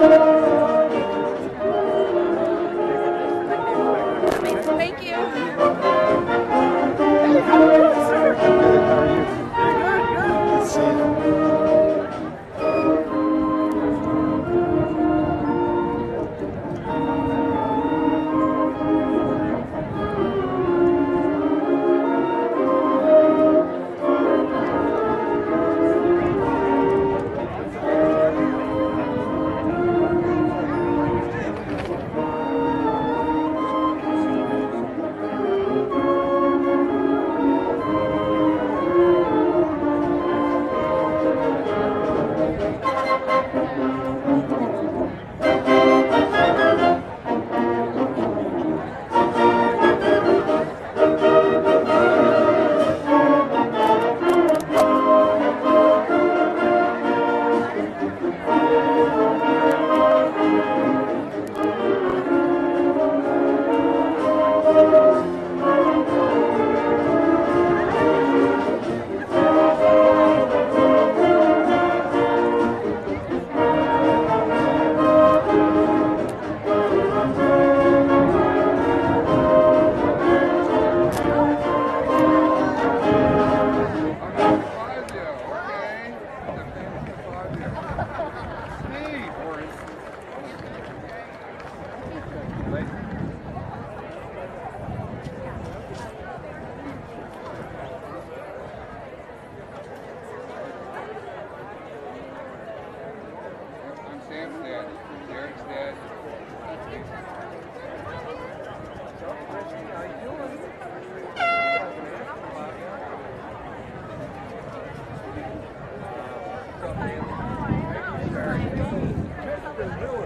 Thank you. Hey, how are you, sir? Good. How are you? Good, good. Good to see you.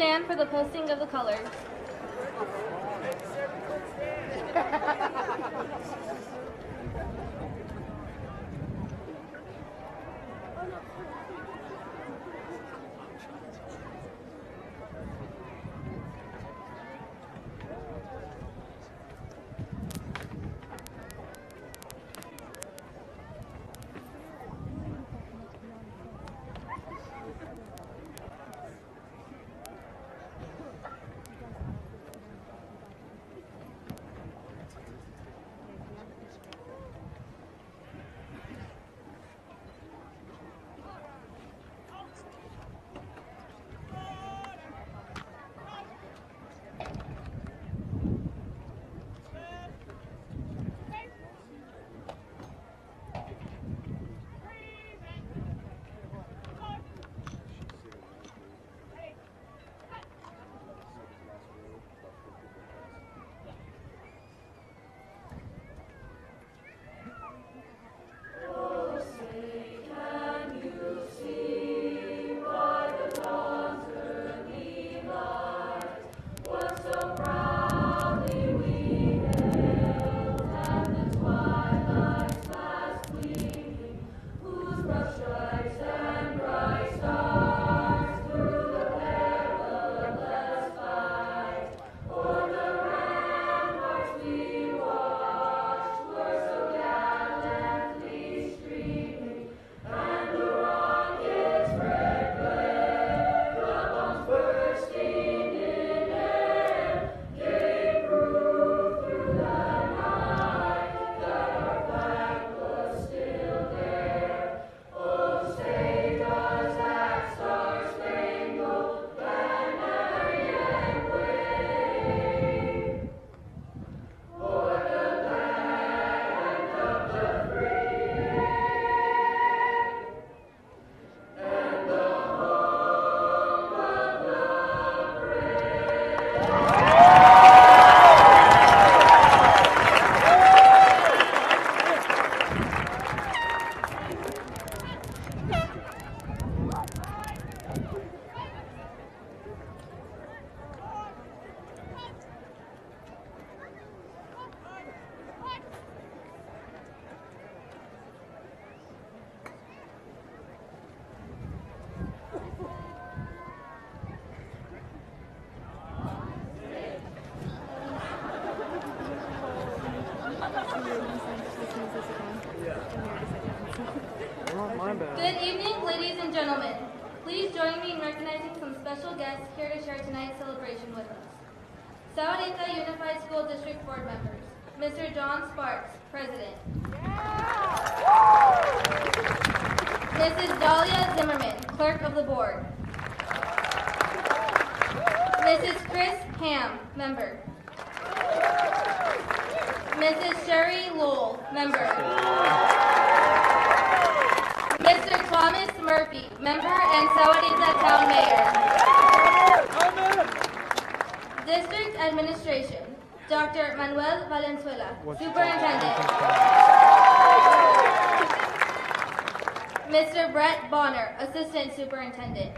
stand for the posting of the colors. Good evening, ladies and gentlemen. Please join me in recognizing some special guests here to share tonight's celebration with us. Sahuarita Unified School District Board members, Mr. John Sparks, President. Mrs. Dahlia Zimmerman, Clerk of the Board. Mrs. Chris Ham, Member. Mrs. Sherry Lowell, Member. Mr. Thomas Murphy, Member and Sahuarita Town Mayor. District Administration, Dr. Manuel Valenzuela, Superintendent. Mr. Brett Bonner, Assistant Superintendent.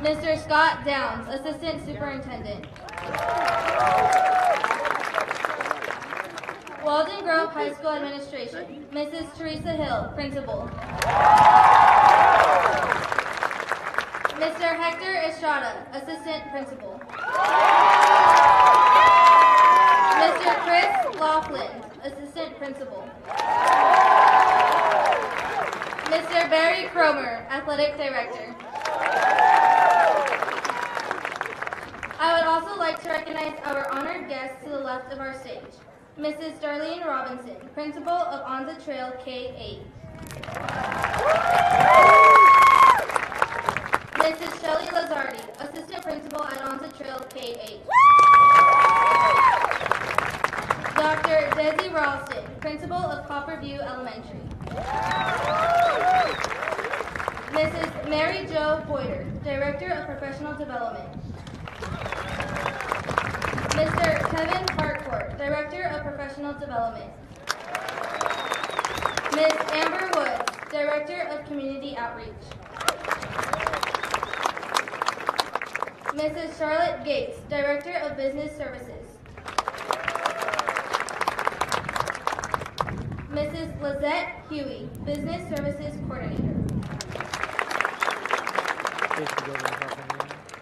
Mr. Scott Downs, Assistant Superintendent. Walden Grove High School Administration, Mrs. Teresa Hill, Principal. Mr. Hector Estrada, Assistant Principal. Mr. Chris Laughlin, Assistant Principal. Mr. Barry Cromer, Athletic Director. I would also like to recognize our honored guests to the left of our stage. Mrs. Darlene Robinson, Principal of Onza Trail K-8. Mrs. Shelley Lazardi, Assistant Principal at Onza Trail K-8. Dr. Desi Ralston, Principal of Copperview Elementary. Mrs. Mary Jo Boyder, Director of Professional Development. Mr. Kevin Harcourt, Director of Professional Development. Ms. Amber Woods, Director of Community Outreach. Mrs. Charlotte Gates, Director of Business Services. Mrs. Lizette Huey, Business Services Coordinator.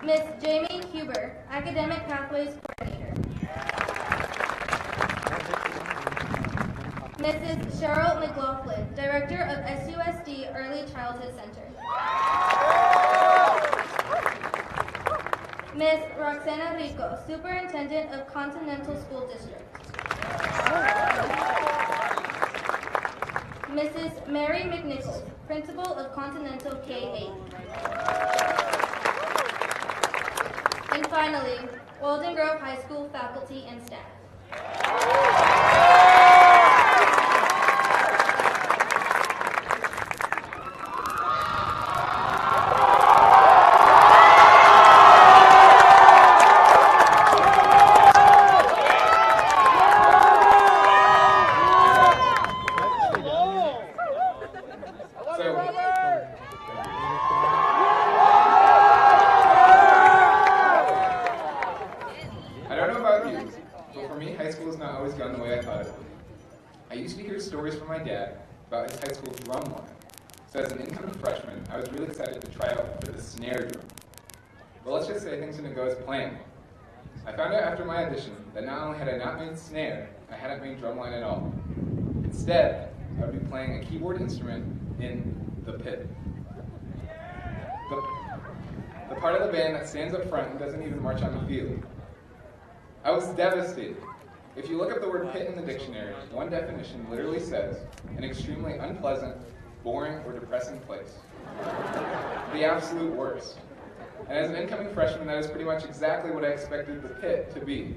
Miss Jamie Huber, Academic Pathways Coordinator. Mrs. Cheryl McLaughlin, Director of SUSD Early Childhood Center. Miss Roxana Rico, Superintendent of Continental School District. Mrs. Mary McNichols, Principal of Continental K-8. And finally, Walden Grove High School faculty and staff. Stories from my dad about his high school drum line. So as an incoming freshman, I was really excited to try out for the snare drum. But let's just say things didn't go as planned. I found out after my audition that not only had I not made snare, I hadn't made drumline at all. Instead, I would be playing a keyboard instrument in the pit. The part of the band that stands up front and doesn't even march on the field. I was devastated. If you look up the word pit in the dictionary, one definition literally says, an extremely unpleasant, boring, or depressing place. The absolute worst. And as an incoming freshman, that is pretty much exactly what I expected the pit to be.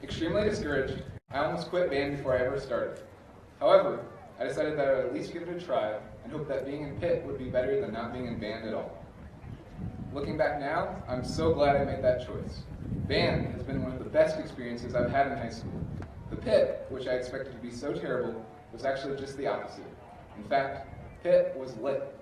Extremely discouraged, I almost quit band before I ever started. However, I decided that I would at least give it a try and hope that being in pit would be better than not being in band at all. Looking back now, I'm so glad I made that choice. Band has been one of the best experiences I've had in high school. The pit, which I expected to be so terrible, was actually just the opposite. In fact, pit was lit.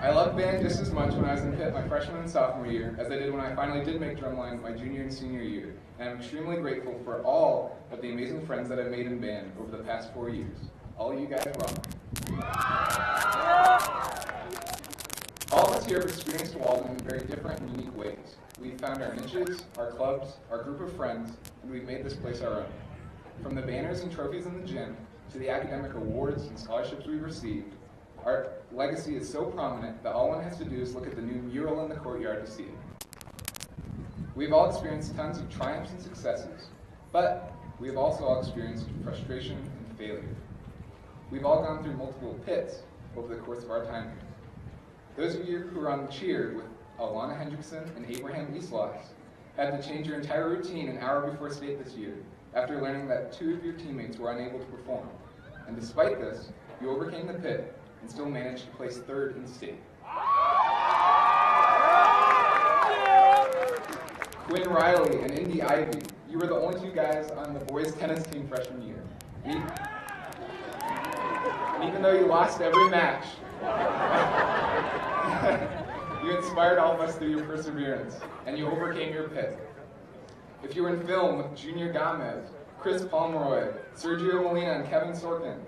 I loved band just as much when I was in pit my freshman and sophomore year as I did when I finally did make drumline my junior and senior year, and I'm extremely grateful for all of the amazing friends that I've made in band over the past 4 years. All you guys rock. All of us here have experienced Walden in very different and unique ways. We've found our niches, our clubs, our group of friends, and we've made this place our own. From the banners and trophies in the gym, to the academic awards and scholarships we've received, our legacy is so prominent that all one has to do is look at the new mural in the courtyard to see it. We've all experienced tons of triumphs and successes, but we've also all experienced frustration and failure. We've all gone through multiple pits over the course of our time here. Those of you who are on the cheer with Alana Hendrickson and Abraham Eastloss had to change your entire routine an hour before state this year after learning that 2 of your teammates were unable to perform. And despite this, you overcame the pit and still managed to place 3rd in state. Quinn Riley and Indy Ivy, you were the only 2 guys on the boys tennis team freshman year. And even though you lost every match, you inspired all of us through your perseverance, and you overcame your pit. If you were in film with Junior Gomez, Chris Pomeroy, Sergio Molina, and Kevin Sorkin,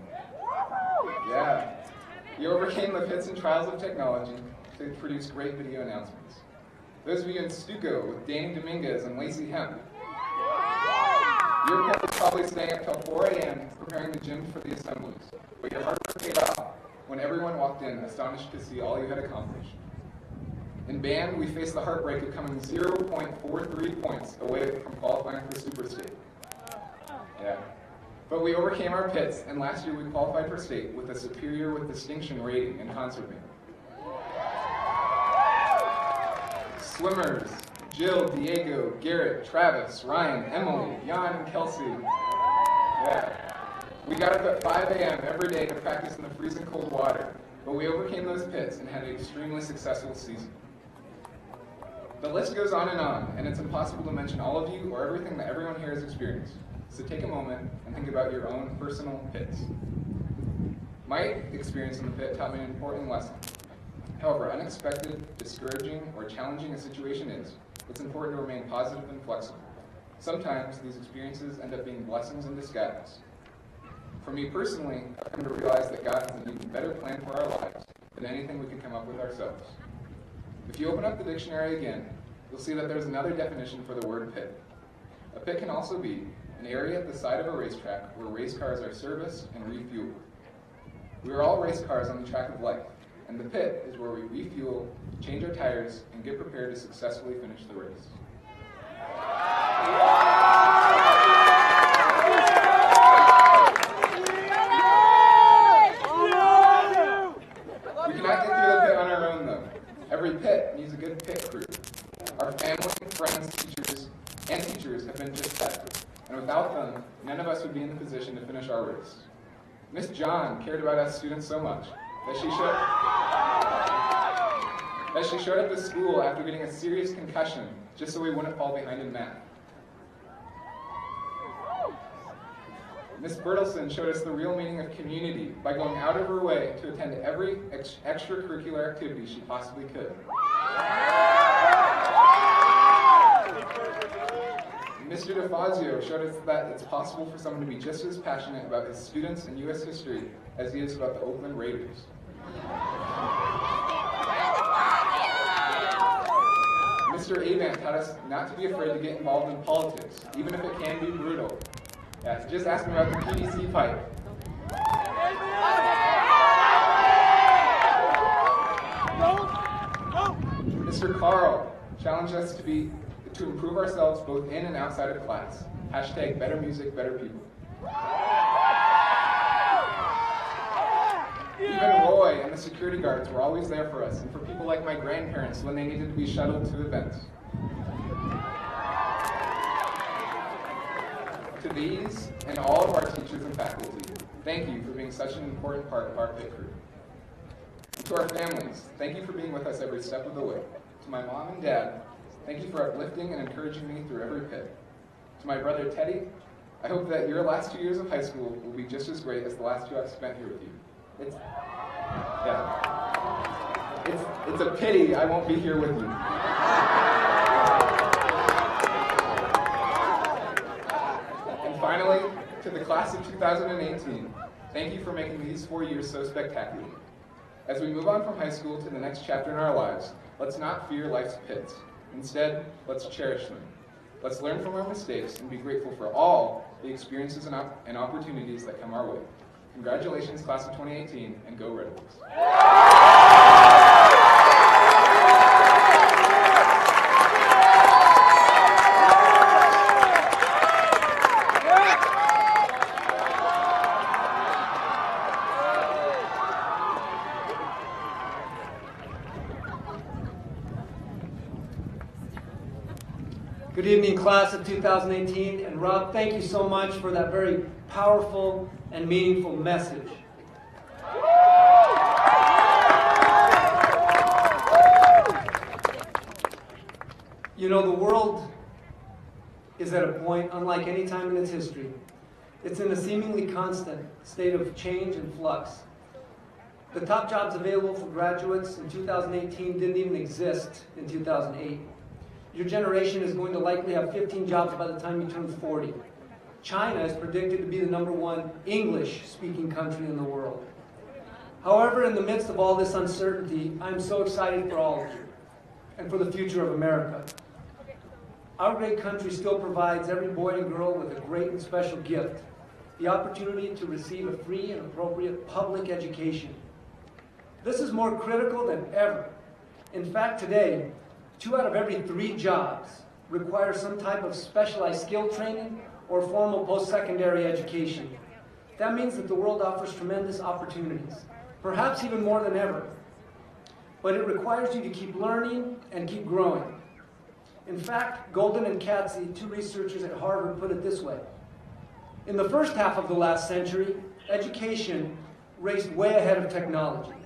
yeah, you overcame the pits and trials of technology to produce great video announcements. Those of you in Stuco with Danny Dominguez and Lacey Hemp, your pit was probably staying up till 4 a.m. preparing the gym for the assemblies, but your hard work paid off when everyone walked in astonished to see all you had accomplished. In band, we faced the heartbreak of coming 0.43 points away from qualifying for Super State. Yeah. But we overcame our pits, and last year we qualified for state with a superior with distinction rating in concert band. Swimmers, Jill, Diego, Garrett, Travis, Ryan, Emily, Jan, and Kelsey. Yeah. We got up at 5 a.m. every day to practice in the freezing cold water, but we overcame those pits and had an extremely successful season. The list goes on, and it's impossible to mention all of you or everything that everyone here has experienced. So take a moment and think about your own personal pits. My experience in the pit taught me an important lesson. However unexpected, discouraging, or challenging a situation is, it's important to remain positive and flexible. Sometimes these experiences end up being blessings in disguise. For me personally, I've come to realize that God has an even better plan for our lives than anything we could come up with ourselves. If you open up the dictionary again, you'll see that there's another definition for the word pit. A pit can also be an area at the side of a racetrack where race cars are serviced and refueled. We are all race cars on the track of life, and the pit is where we refuel, change our tires, and get prepared to successfully finish the race. We cannot get through the pit on our own, though. Every pit needs a good pit crew. Our family, friends, teachers have been just that, and without them, none of us would be in the position to finish our race. Miss John cared about us students so much that she showed up to school after getting a serious concussion just so we wouldn't fall behind in math. Miss Bertelson showed us the real meaning of community by going out of her way to attend every extracurricular activity she possibly could. Mr. DeFazio showed us that it's possible for someone to be just as passionate about his students and U.S. history as he is about the Oakland Raiders. Mr. Avant taught us not to be afraid to get involved in politics, even if it can be brutal. Yeah, just ask him about the PVC pipe. Mr. Carl challenged us to improve ourselves both in and outside of class. Hashtag better music, better people. Even Roy and the security guards were always there for us and for people like my grandparents when they needed to be shuttled to events. To these and all of our teachers and faculty, thank you for being such an important part of our pit crew. And to our families, thank you for being with us every step of the way. To my mom and dad, thank you for uplifting and encouraging me through every pit. To my brother Teddy, I hope that your last 2 years of high school will be just as great as the last 2 I've spent here with you. It's a pity I won't be here with you. And finally, to the class of 2018, thank you for making these 4 years so spectacular. As we move on from high school to the next chapter in our lives, let's not fear life's pits. Instead, let's cherish them. Let's learn from our mistakes and be grateful for all the experiences and opportunities that come our way. Congratulations, class of 2018, and go Red Wolves. Good evening, class of 2018, and Rob, thank you so much for that very powerful and meaningful message. You know, the world is at a point unlike any time in its history. It's in a seemingly constant state of change and flux. The top jobs available for graduates in 2018 didn't even exist in 2008. Your generation is going to likely have 15 jobs by the time you turn 40. China is predicted to be the #1 English-speaking country in the world. However, in the midst of all this uncertainty, I'm so excited for all of you and for the future of America. Our great country still provides every boy and girl with a great and special gift, the opportunity to receive a free and appropriate public education. This is more critical than ever. In fact, today, 2 out of every 3 jobs require some type of specialized skill training or formal post-secondary education. That means that the world offers tremendous opportunities, perhaps even more than ever. But it requires you to keep learning and keep growing. In fact, Walden and Katze, 2 researchers at Harvard, put it this way. In the first half of the last century, education raced way ahead of technology.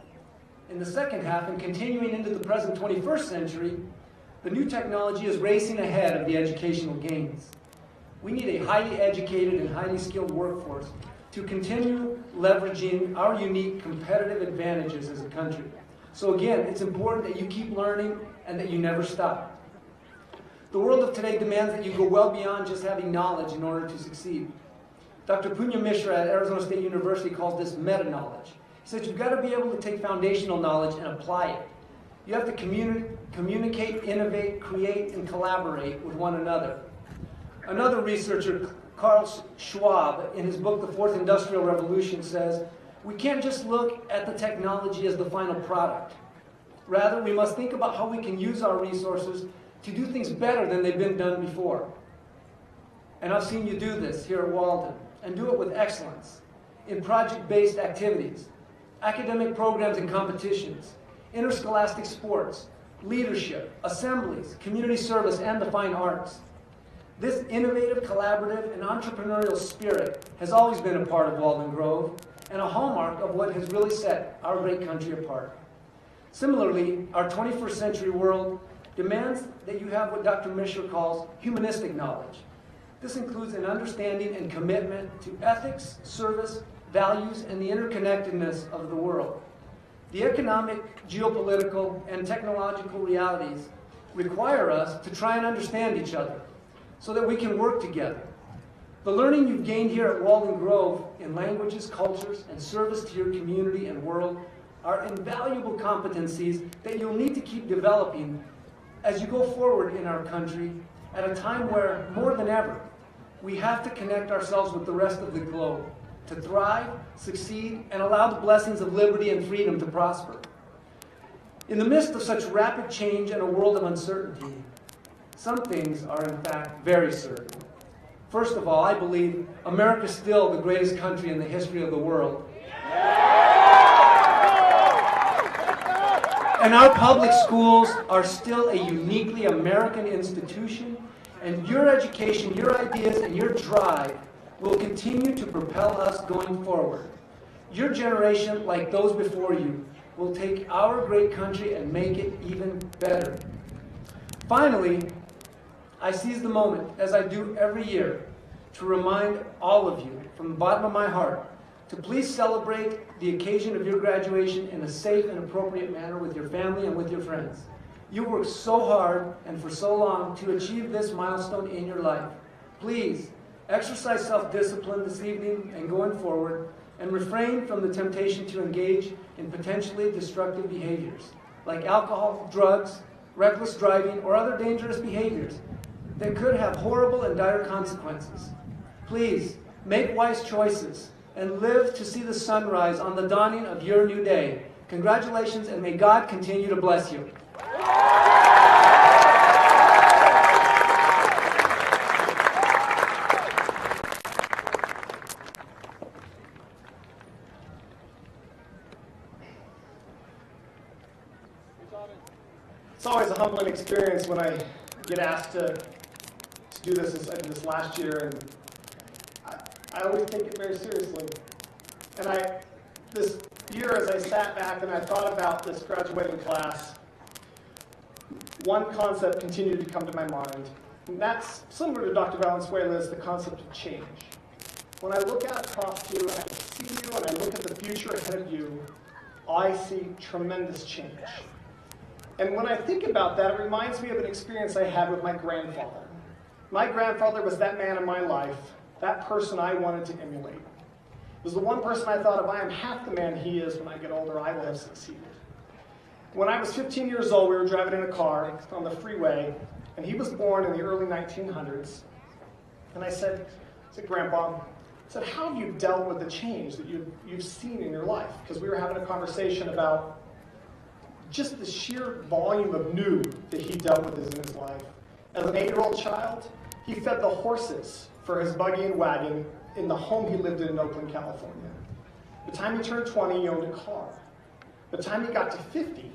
In the second half, and continuing into the present 21st century, the new technology is racing ahead of the educational gains. We need a highly educated and highly skilled workforce to continue leveraging our unique competitive advantages as a country. So again, it's important that you keep learning and that you never stop. The world of today demands that you go well beyond just having knowledge in order to succeed. Dr. Punya Mishra at Arizona State University calls this meta-knowledge. He says you've got to be able to take foundational knowledge and apply it. You have to communicate, innovate, create, and collaborate with one another. Another researcher, Carl Schwab, in his book, The Fourth Industrial Revolution, says, we can't just look at the technology as the final product. Rather, we must think about how we can use our resources to do things better than they've been done before. And I've seen you do this here at Walden, and do it with excellence in project-based activities, academic programs and competitions, interscholastic sports, leadership, assemblies, community service, and the fine arts. This innovative, collaborative, and entrepreneurial spirit has always been a part of Walden Grove and a hallmark of what has really set our great country apart. Similarly, our 21st century world demands that you have what Dr. Mishra calls humanistic knowledge. This includes an understanding and commitment to ethics, service, values, and the interconnectedness of the world. The economic, geopolitical, and technological realities require us to try and understand each other so that we can work together. The learning you've gained here at Walden Grove in languages, cultures, and service to your community and world are invaluable competencies that you'll need to keep developing as you go forward in our country at a time where, more than ever, we have to connect ourselves with the rest of the globe to thrive, succeed, and allow the blessings of liberty and freedom to prosper. In the midst of such rapid change and a world of uncertainty, some things are in fact very certain. First of all, I believe America is still the greatest country in the history of the world. And our public schools are still a uniquely American institution, and your education, your ideas, and your drive will continue to propel us going forward. Your generation, like those before you, will take our great country and make it even better. Finally, I seize the moment, as I do every year, to remind all of you, from the bottom of my heart, to please celebrate the occasion of your graduation in a safe and appropriate manner with your family and with your friends. You worked so hard and for so long to achieve this milestone in your life. Please, exercise self-discipline this evening and going forward, and refrain from the temptation to engage in potentially destructive behaviors, like alcohol, drugs, reckless driving, or other dangerous behaviors that could have horrible and dire consequences. Please, make wise choices and live to see the sunrise on the dawning of your new day. Congratulations, and may God continue to bless you. It's always a humbling experience when I get asked to do this. I did this last year, and I always take it very seriously. And this year, as I sat back and I thought about this graduating class, one concept continued to come to my mind, and that's similar to Dr. Valenzuela's, the concept of change. When I look out across you, and I see you, and I look at the future ahead of you, I see tremendous change. And when I think about that, it reminds me of an experience I had with my grandfather. My grandfather was that man in my life, that person I wanted to emulate. It was the one person I thought, if I am half the man he is when I get older, I will have succeeded. When I was 15 years old, we were driving in a car on the freeway, and he was born in the early 1900s. And I said, Grandpa, how have you dealt with the change that you've seen in your life? Because we were having a conversation about just the sheer volume of new that he dealt with in his life. As an 8-year-old child, he fed the horses for his buggy and wagon in the home he lived in Oakland, California. By the time he turned 20, he owned a car. By the time he got to 50,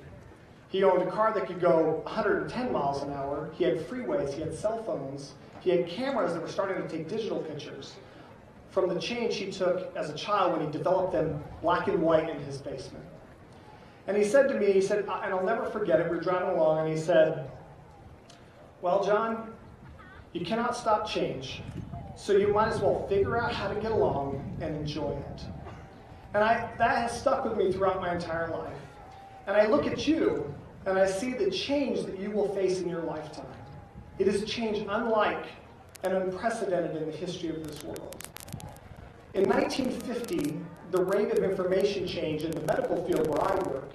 he owned a car that could go 110 miles an hour. He had freeways, he had cell phones, he had cameras that were starting to take digital pictures from the change he took as a child when he developed them black and white in his basement. And he said to me, and I'll never forget it, we were driving along, and he said, well, John, you cannot stop change, so you might as well figure out how to get along and enjoy it. And that has stuck with me throughout my entire life. And I look at you, and I see the change that you will face in your lifetime. It is change unlike and unprecedented in the history of this world. In 1950, the rate of information change in the medical field where I work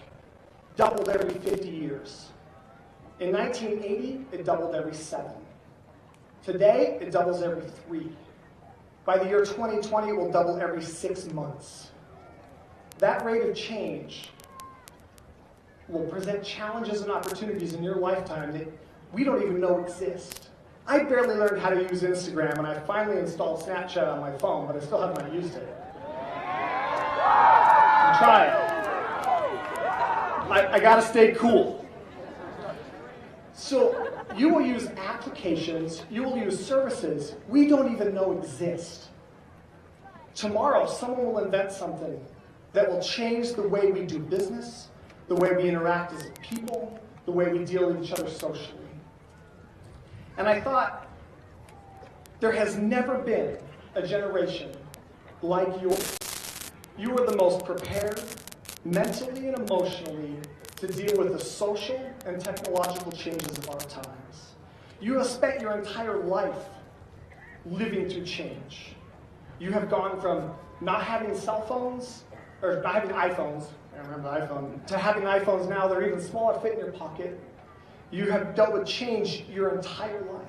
doubled every 50 years. In 1980, it doubled every 7. Today, it doubles every 3. By the year 2020, it will double every 6 months. That rate of change will present challenges and opportunities in your lifetime that we don't even know exist. I barely learned how to use Instagram, and I finally installed Snapchat on my phone, but I still have not used it. I'm trying. I gotta stay cool. So you will use applications, you will use services we don't even know exist. Tomorrow, someone will invent something that will change the way we do business, the way we interact as people, the way we deal with each other socially. And I thought, there has never been a generation like yours. You are the most prepared, mentally and emotionally, to deal with the social and technological changes of our times. You have spent your entire life living through change. You have gone from not having cell phones, or not having iPhones, I remember the iPhone, to having iPhones now, they're even smaller, fit in your pocket. You have dealt with change your entire life.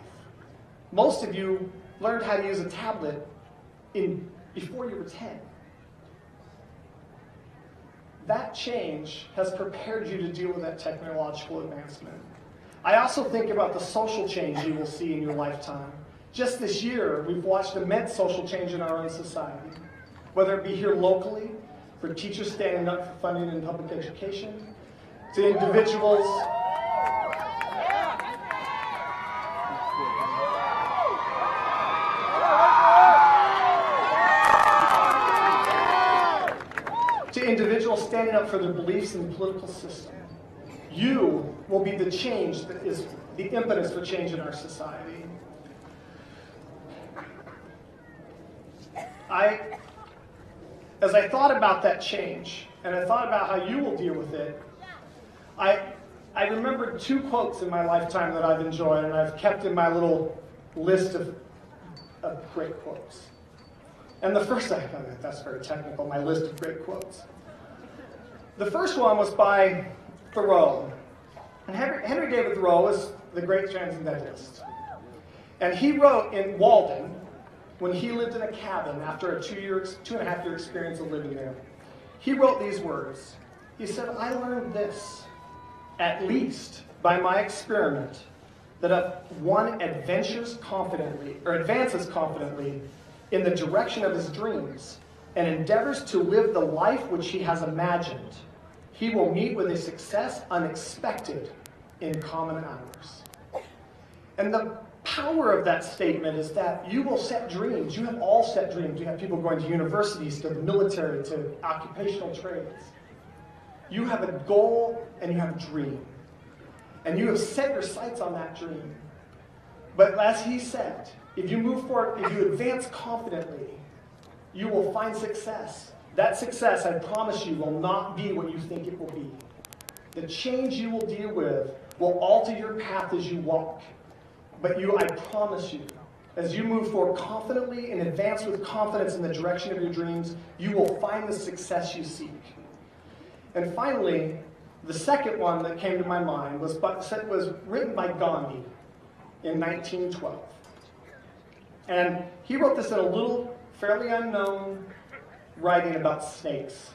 Most of you learned how to use a tablet before you were 10. That change has prepared you to deal with that technological advancement. I also think about the social change you will see in your lifetime. Just this year, we've watched immense social change in our own society, whether it be here locally, for teachers standing up for funding in public education, to individuals standing up for their beliefs in the political system. You will be the change that is the impetus for change in our society. As I thought about that change, and I thought about how you will deal with it, I remembered 2 quotes in my lifetime that I've enjoyed, and I've kept in my little list of great quotes. And the first, that's very technical, my list of great quotes. The first one was by Thoreau. And Henry David Thoreau is the great transcendentalist. And he wrote in Walden, when he lived in a cabin after a 2.5 year experience of living there, he wrote these words. He said, "I learned this, at least by my experiment, that if one advances confidently in the direction of his dreams and endeavors to live the life which he has imagined, he will meet with a success unexpected in common hours." And the power of that statement is that you will set dreams. You have all set dreams. You have people going to universities, to the military, to occupational trades. You have a goal and you have a dream. And you have set your sights on that dream. But as he said, if you move forward, if you advance confidently, you will find success. That success, I promise you, will not be what you think it will be. The change you will deal with will alter your path as you walk. But I promise you, as you move forward confidently and advance with confidence in the direction of your dreams, you will find the success you seek. And finally, the second one that came to my mind was written by Gandhi in 1912. And he wrote this in a little, fairly unknown writing about snakes.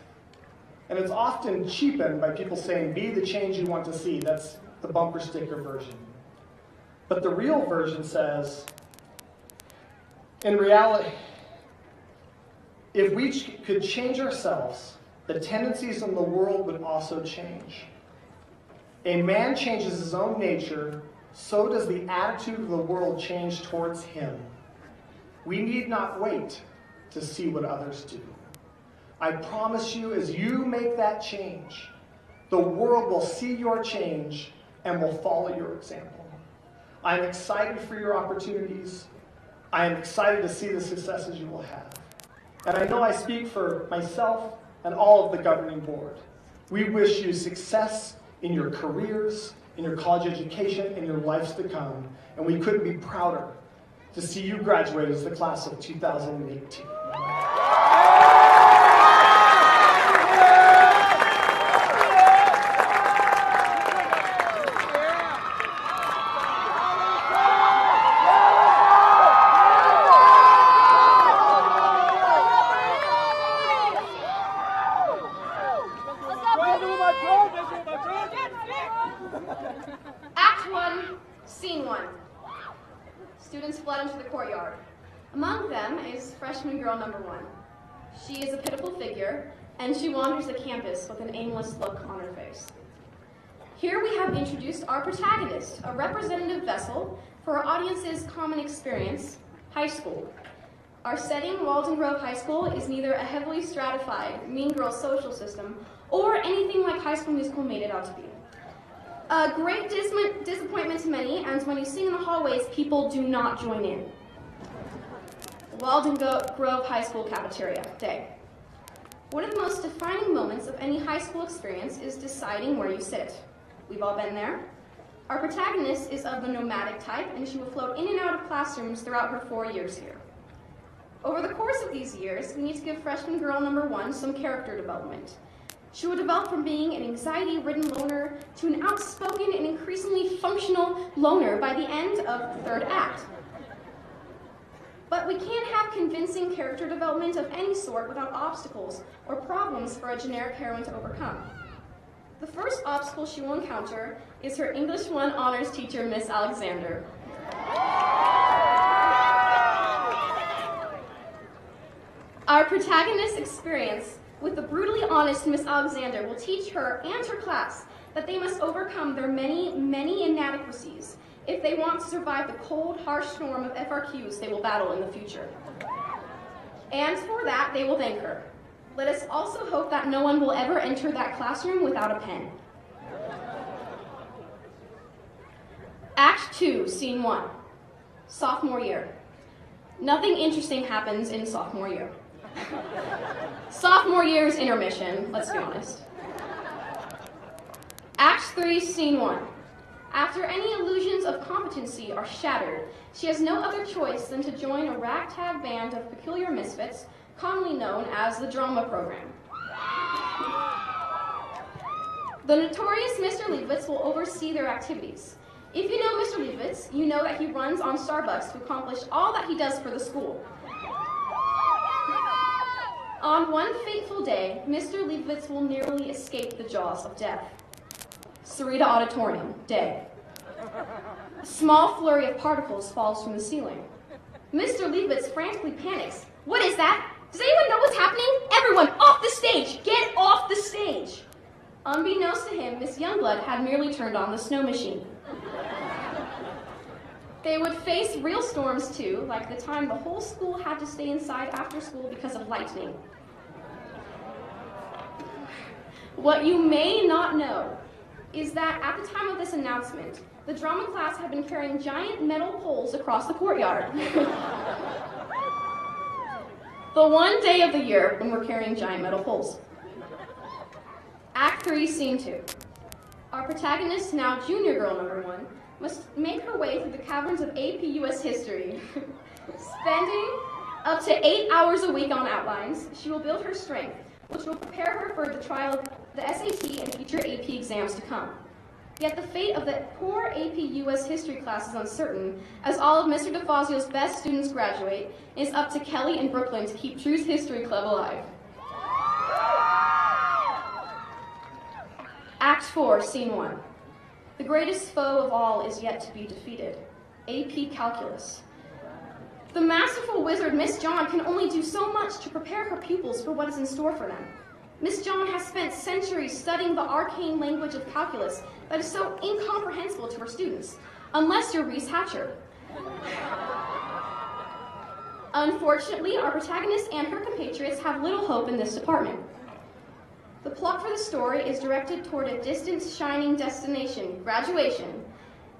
And it's often cheapened by people saying, "Be the change you want to see." That's the bumper sticker version. But the real version says, in reality, if we could change ourselves, the tendencies in the world would also change. A man changes his own nature, so does the attitude of the world change towards him. We need not wait to see what others do. I promise you, as you make that change, the world will see your change and will follow your example. I'm excited for your opportunities. I am excited to see the successes you will have. And I know I speak for myself and all of the governing board We wish you success in your careers, in your college education, in your lives to come, and we couldn't be prouder to see you graduate as the class of 2018. Act 1, Scene 1. Students flood into the courtyard. Among them is freshman girl number 1. She is a pitiful figure, and she wanders the campus with an aimless look on her face. Here we have introduced our protagonist, a representative vessel for our audience's common experience, high school. Our setting, Walden Grove High School, is neither a heavily stratified, mean girl social system or anything like High School Musical made it out to be. A great disappointment to many, and when you sing in the hallways, people do not join in. Walden Grove High School Cafeteria Day. One of the most defining moments of any high school experience is deciding where you sit. We've all been there. Our protagonist is of the nomadic type, and she will float in and out of classrooms throughout her 4 years here. Over the course of these years, we need to give freshman girl number 1 some character development. She will develop from being an anxiety-ridden loner to an outspoken and increasingly functional loner by the end of the 3rd act. But we can't have convincing character development of any sort without obstacles or problems for a generic heroine to overcome. The first obstacle she will encounter is her English 1 honors teacher, Miss Alexander. Our protagonist's experience with the brutally honest Miss Alexander will teach her and her class that they must overcome their many, many inadequacies if they want to survive the cold, harsh storm of FRQs they will battle in the future. And for that, they will thank her. Let us also hope that no one will ever enter that classroom without a pen. Act 2, Scene 1. Sophomore year. Nothing interesting happens in sophomore year. Sophomore year's intermission, let's be honest. Act 3, Scene 1. After any illusions of competency are shattered, she has no other choice than to join a ragtag band of peculiar misfits, commonly known as the drama program. The notorious Mr. Leibowitz will oversee their activities. If you know Mr. Leibowitz, you know that he runs on Starbucks to accomplish all that he does for the school. On one fateful day, Mr. Leibowitz will narrowly escape the jaws of death. Sarita Auditorium, day. A small flurry of particles falls from the ceiling. Mr. Leibowitz frantically panics. What is that? Does anyone know what's happening? Everyone, off the stage! Get off the stage! Unbeknownst to him, Miss Youngblood had merely turned on the snow machine. They would face real storms too, like the time the whole school had to stay inside after school because of lightning. What you may not know is that at the time of this announcement, the drama class had been carrying giant metal poles across the courtyard. The one day of the year when we're carrying giant metal poles. Act 3, Scene 2. Our protagonist, now junior girl number 1, must make her way through the caverns of AP US history. Spending up to 8 hours a week on outlines, she will build her strength, which will prepare her for the trial of the SAT and future AP exams to come. Yet the fate of the poor AP US history class is uncertain, as all of Mr. DeFazio's best students graduate, and it's up to Kelly and Brooklyn to keep True's History Club alive. Act 4, Scene 1. The greatest foe of all is yet to be defeated, AP Calculus. The masterful wizard Miss John can only do so much to prepare her pupils for what is in store for them. Miss John has spent centuries studying the arcane language of calculus that is so incomprehensible to her students, unless you're Reese Hatcher. Unfortunately, our protagonist and her compatriots have little hope in this department. The plot for the story is directed toward a distant, shining destination, graduation.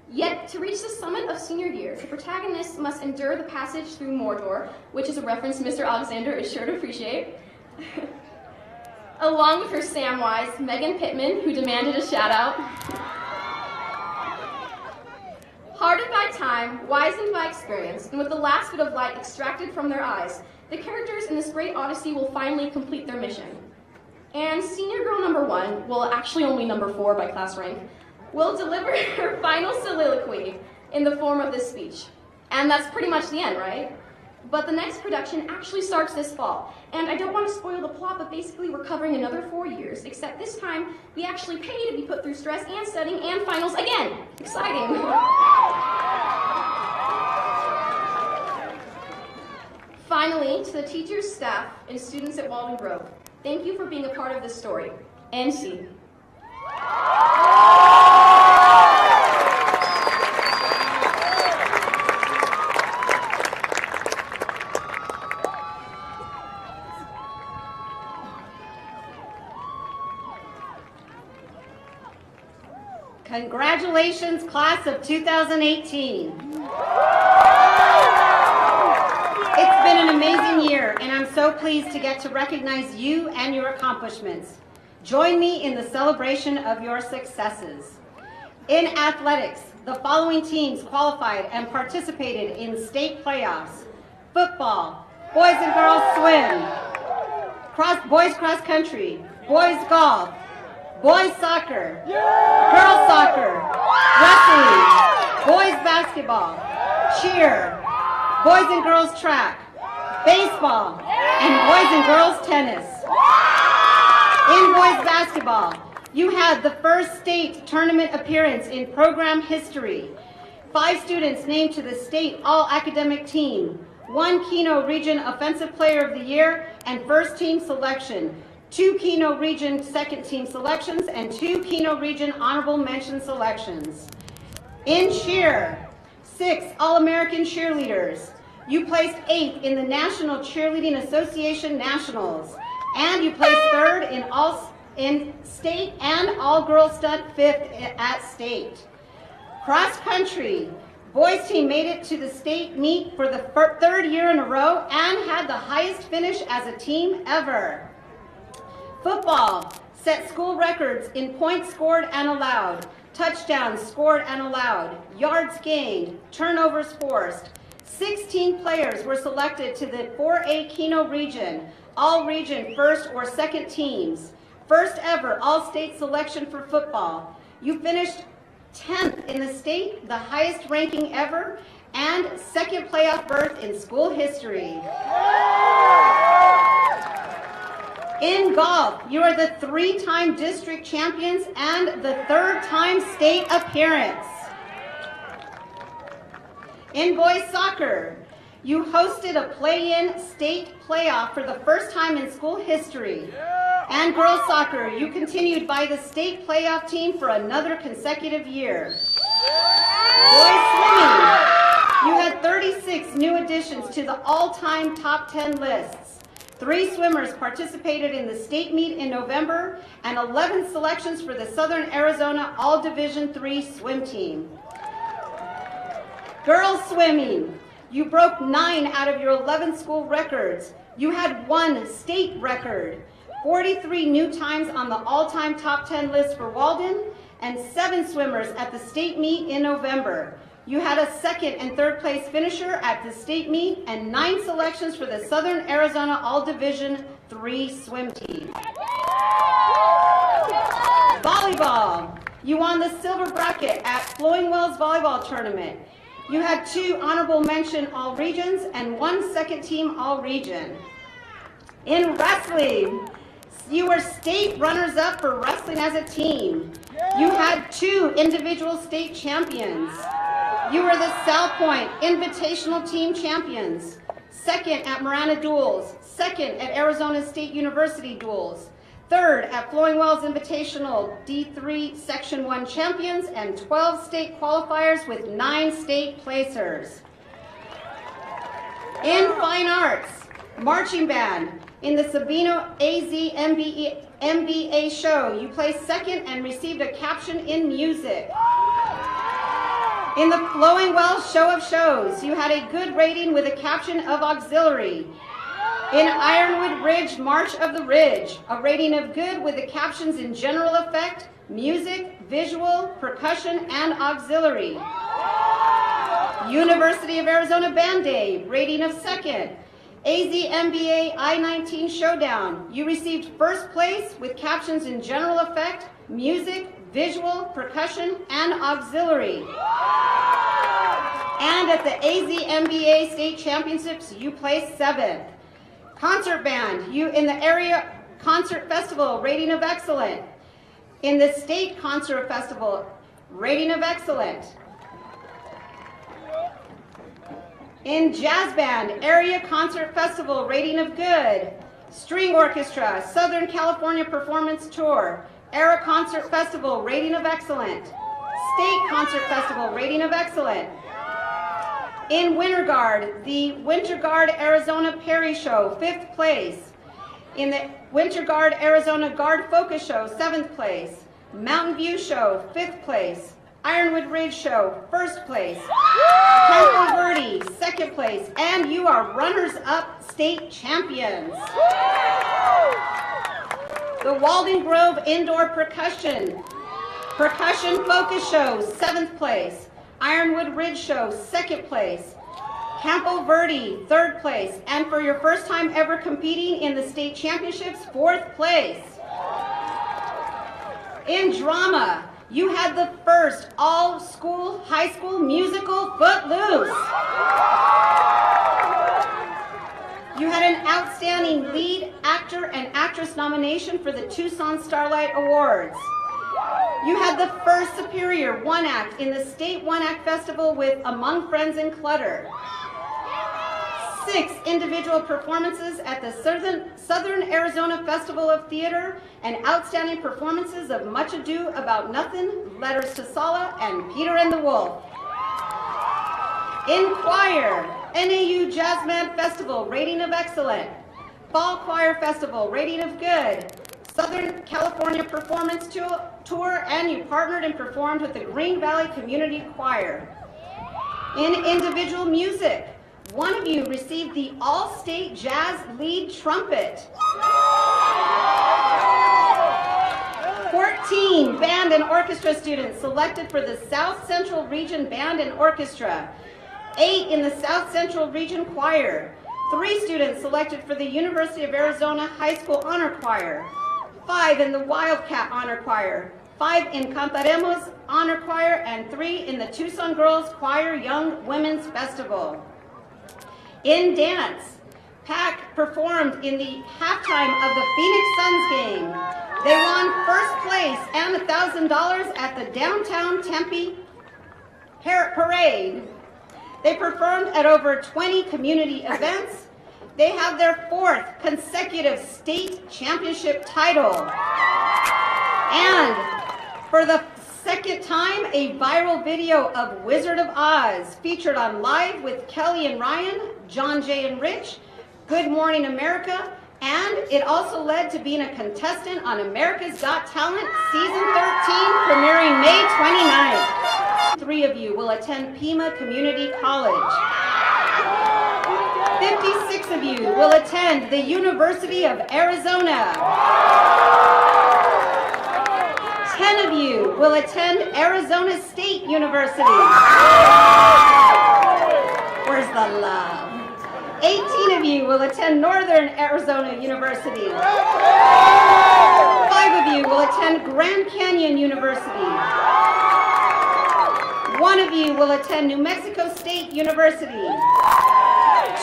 Yet, to reach the summit of senior year, the protagonist must endure the passage through Mordor, which is a reference Mr. Alexander is sure to appreciate, along with her Samwise, Megan Pittman, who demanded a shout out. Hardened by time, wizened by experience, and with the last bit of light extracted from their eyes, the characters in this great odyssey will finally complete their mission. And senior girl number 1, well actually only number 4 by class rank, will deliver her final soliloquy in the form of this speech. And that's pretty much the end, right? But the next production actually starts this fall. And I don't want to spoil the plot, but basically we're covering another 4 years, except this time we actually pay to be put through stress and studying and finals again. Exciting. Finally, to the teachers, staff, and students at Walden Grove, thank you for being a part of this story. NC. Congratulations, class of 2018. It's been an amazing year, and I'm so pleased to get to recognize you and your accomplishments. Join me in the celebration of your successes. In athletics, the following teams qualified and participated in state playoffs: football, boys and girls swim, boys cross country, boys golf, boys soccer, girls soccer, wrestling, boys basketball, cheer, boys and girls track, baseball, and boys and girls tennis. In boys basketball, you had the first state tournament appearance in program history. 5 students named to the state all-academic team, 1 Keno Region Offensive Player of the Year and first team selection, 2 Keno Region second team selections, and 2 Keno Region honorable mention selections. In cheer, 6 All-American cheerleaders. You placed 8th in the National Cheerleading Association Nationals, and you placed 3rd in state and all-girls stunt 5th at state. Cross country, boys team made it to the state meet for the 3rd year in a row and had the highest finish as a team ever. Football set school records in points scored and allowed, touchdowns scored and allowed, yards gained, turnovers forced. 16 players were selected to the 4A Keno region, all region first or second teams. First ever all-state selection for football. You finished 10th in the state, the highest ranking ever, and 2nd playoff berth in school history. In golf, you are the 3-time district champions and the 3rd-time state appearance. In boys soccer, you hosted a play-in state playoff for the first time in school history. And girls soccer, you continued by the state playoff team for another consecutive year. Boys swimming, you had 36 new additions to the all-time top 10 lists. 3 swimmers participated in the state meet in November, and 11 selections for the Southern Arizona All-Division III swim team. Girls swimming, you broke 9 out of your 11 school records. You had 1 state record, 43 new times on the all-time top 10 list for Walden, and 7 swimmers at the state meet in November. You had a 2nd and 3rd place finisher at the state meet and 9 selections for the Southern Arizona All-Division III swim team. Volleyball, you won the silver bracket at Flowing Wells Volleyball Tournament. You had 2 honorable mention all regions and 1 second team all region. In wrestling, you were state runners-up for wrestling as a team. You had 2 individual state champions. You were the South Point Invitational Team champions, 2nd at Marana Duels, 2nd at Arizona State University Duels, 3rd at Flowing Wells Invitational D3 Section 1 champions, and 12 state qualifiers with 9 state placers. In fine arts, marching band, in the Sabino AZ MBA show, you placed 2nd and received a caption in music. In the Flowing Wells Show of Shows, you had a good rating with a caption of auxiliary. In Ironwood Ridge, March of the Ridge, a rating of good with the captions in general effect, music, visual, percussion, and auxiliary. University of Arizona Band Day, rating of second. AZMBA I-19 Showdown, you received first place with captions in general effect, music, visual, percussion, and auxiliary. And at the AZMBA State Championships, you placed 7th. Concert band, you in the area concert festival, rating of excellent. In the state concert festival, rating of excellent. In jazz band, area concert festival, rating of good. String orchestra, Southern California Performance Tour, era concert festival, rating of excellent. State concert festival, rating of excellent. In Winter Guard, the Winter Guard Arizona Perry Show, 5th place. In the Winter Guard Arizona Guard Focus Show, 7th place. Mountain View Show, 5th place. Ironwood Ridge Show, 1st place. Campo Verde, 2nd place. And you are runners-up state champions. The Walden Grove Indoor Percussion Focus Show, 7th place. Ironwood Ridge Show, 2nd place. Campo Verde, 3rd place. And for your first time ever competing in the state championships, 4th place. In drama, you had the first all-school high school musical, Footloose. You had an outstanding lead actor and actress nomination for the Tucson Starlight Awards. You had the first Superior One Act in the State One Act Festival with Among Friends and Clutter. 6 individual performances at the Southern Arizona Festival of Theater and outstanding performances of Much Ado About Nothing, Letters to Sala, and Peter and the Wolf. In choir, NAU Jazzman Festival, rating of excellent. Fall Choir Festival, rating of good. Southern California Performance Tour, and you partnered and performed with the Green Valley Community Choir. In individual music, one of you received the All-State Jazz Lead Trumpet. 14 band and orchestra students selected for the South Central Region Band and Orchestra. 8 in the South Central Region Choir. 3 students selected for the University of Arizona High School Honor Choir. 5 in the Wildcat Honor Choir. 5 in Cantaremos Honor Choir, and 3 in the Tucson Girls Choir Young Women's Festival. In dance, PAC performed in the halftime of the Phoenix Suns game. They won first place and $1,000 at the Downtown Tempe Parade. They performed at over 20 community events. They have their 4th consecutive state championship title. And for the 2nd time, a viral video of Wizard of Oz featured on Live with Kelly and Ryan, John Jay and Rich, Good Morning America, and it also led to being a contestant on America's Got Talent Season 13, premiering May 29th. 3 of you will attend Pima Community College. 56 of you will attend the University of Arizona. 10 of you will attend Arizona State University. Where's the love? 18 of you will attend Northern Arizona University. 5 of you will attend Grand Canyon University. 1 of you will attend New Mexico State University.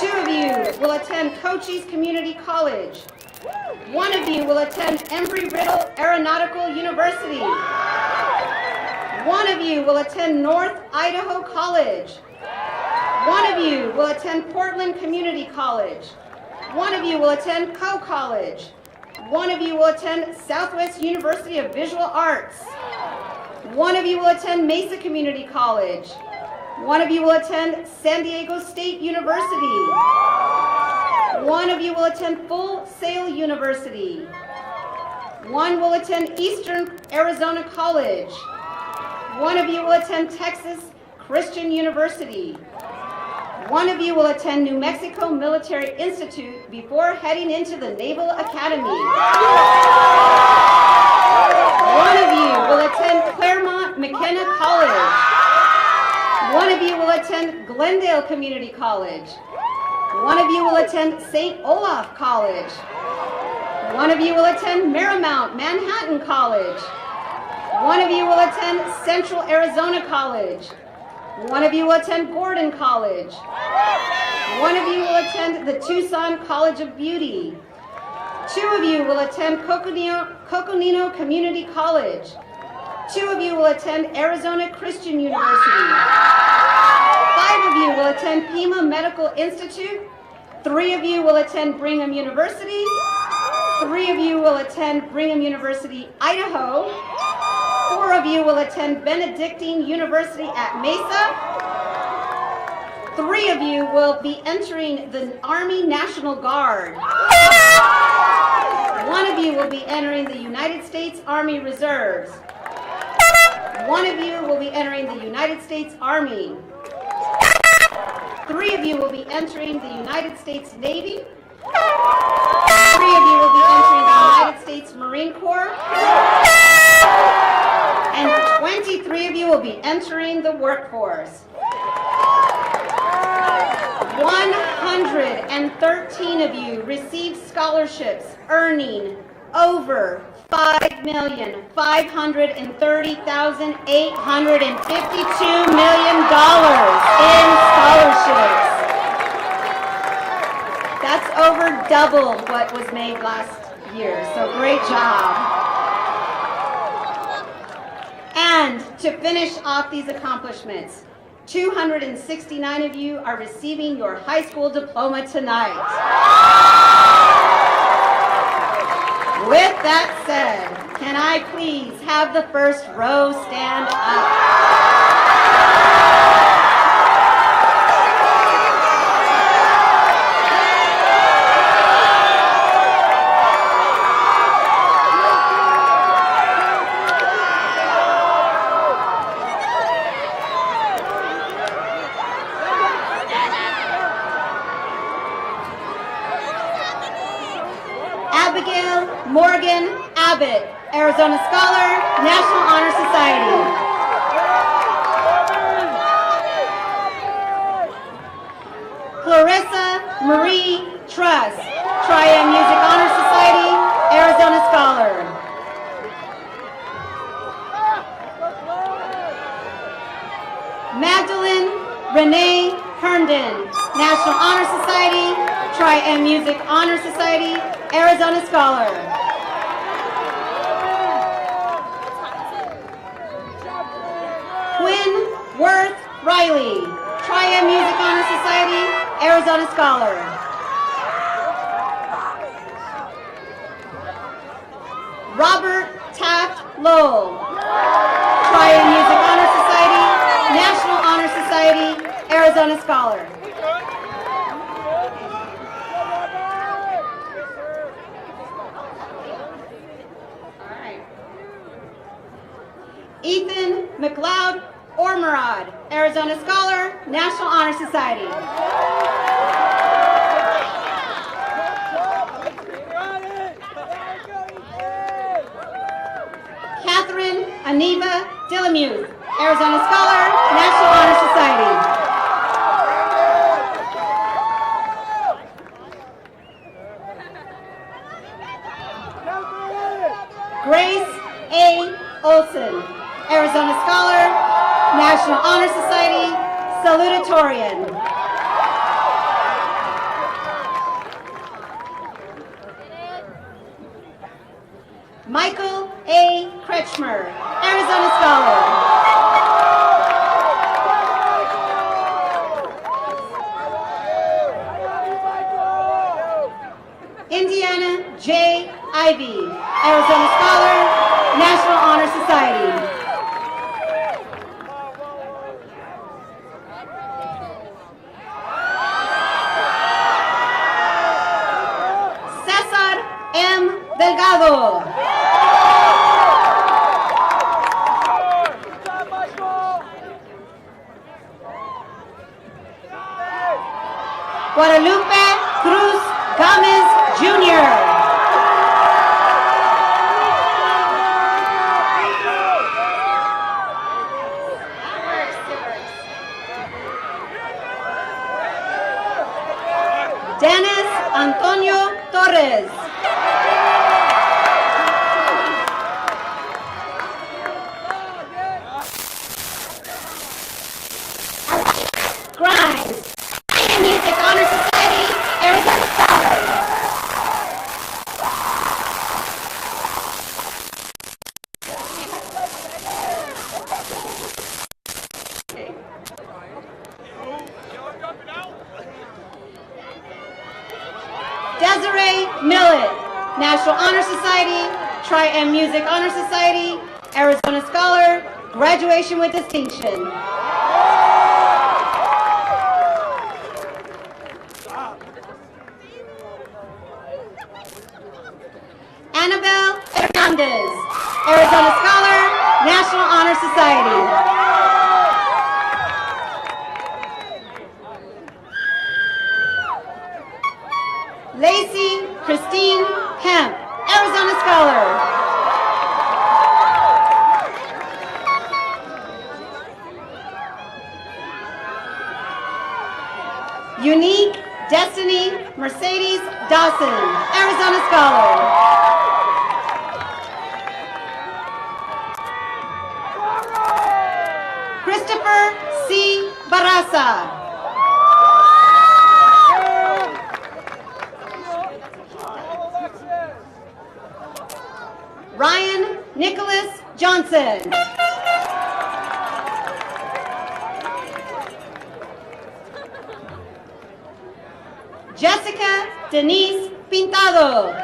2 of you will attend Cochise Community College. 1 of you will attend Embry-Riddle Aeronautical University. 1 of you will attend North Idaho College. 1 of you will attend Portland Community College. 1 of you will attend Coe College. 1 of you will attend Southwest University of Visual Arts. 1 of you will attend Mesa Community College. 1 of you will attend San Diego State University. 1 of you will attend Full Sail University. 1 will attend Eastern Arizona College. 1 of you will attend Texas Christian University. One of you will attend New Mexico Military Institute before heading into the Naval Academy. One of you will attend Claremont McKenna College. One of you will attend Glendale Community College. One of you will attend St. Olaf College. One of you will attend Marymount Manhattan College. One of you will attend Central Arizona College. One of you will attend Gordon College. One of you will attend the Tucson College of Beauty. Two of you will attend Coconino Community College. Two of you will attend Arizona Christian University. 5 of you will attend Pima Medical Institute. 3 of you will attend Brigham University. 3 of you will attend Brigham University, Idaho. 4 of you will attend Benedictine University at Mesa. 3 of you will be entering the Army National Guard. 1 of you will be entering the United States Army Reserves. 1 of you will be entering the United States Army. 3 of you will be entering the United States Navy. 3 of you will be entering the United States Marine Corps. And 23 of you will be entering the workforce. 113 of you received scholarships earning over $5,530,852 million in scholarships. That's over double what was made last year, so great job. And to finish off these accomplishments, 269 of you are receiving your high school diploma tonight. With that said, can I please have the first row stand up? Morgan Abbott, Arizona Scholar, National Honor Society. Clarissa Marie Truss, Tri-M Music Honor Society, Arizona Scholar. Magdalene Renee Herndon, National Honor Society, Tri-M Music Honor Society, Arizona Scholar. Quinn Worth Riley, Tri-M Music Honor Society, Arizona Scholar. Robert Taft Lowell, Tri-M Music Honor Society, National Honor Society, Arizona Scholar. Ethan McLeod Ormerod, Arizona Scholar, National Honor Society. Catherine Aniva Dillamuth, Arizona Scholar, National Honor Society. Grace A. Olson, Arizona Scholar, National Honor Society, salutatorian. Michael A. Kretschmer, Arizona Scholar. Indiana J. Ivy, Arizona Scholar, National Honor Society. Cesar M. Delgado. Guadalupe Cruz Gomez, Jr. Dennis Antonio Torres. Grimes, Music Honor Society, Arizona Scholars. Desiree Millet, National Honor Society, Tri-M Music Honor Society, Arizona Scholar, graduation with distinction. Annabelle Hernandez, Arizona Scholar, National Honor Society. Lacey Christine Hemp, Arizona Scholar. Unique Destiny Mercedes Dawson, Arizona Scholar. Christopher C. Barraza. Ryan Nicholas Johnson. Jessica Denise Pintado.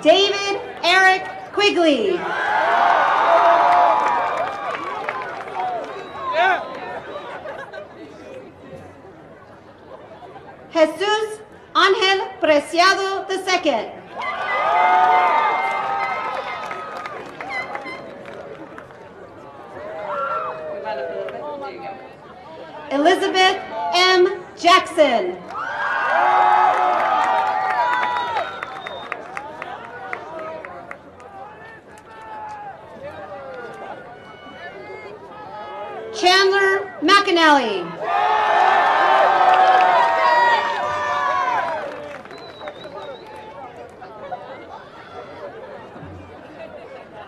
David Eric Quigley. Jesus Ángel Preciado II. Elizabeth M. Jackson. Chandler McAnally.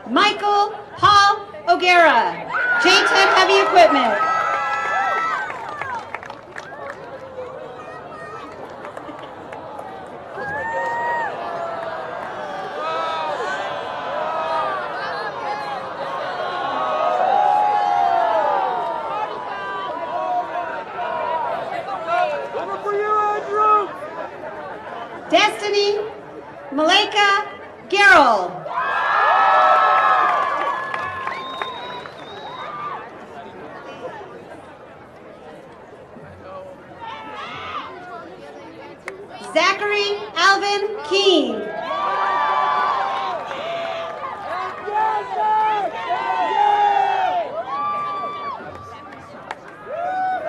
Michael Paul O'Gara, J-10 Heavy Equipment. Destiny Malika Garrell. Zachary Alvin King.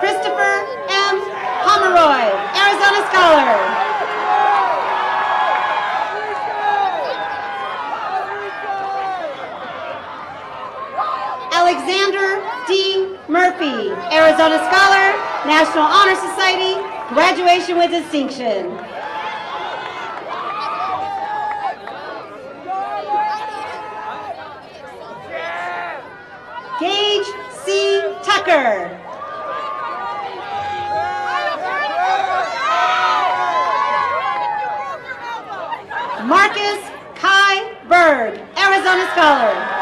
Christopher M. Pomeroy, Arizona Scholar. Alexander D. Murphy, Arizona Scholar, National Honor Society, graduation with distinction. Gage C. Tucker. Marcus Kai Berg, Arizona Scholar.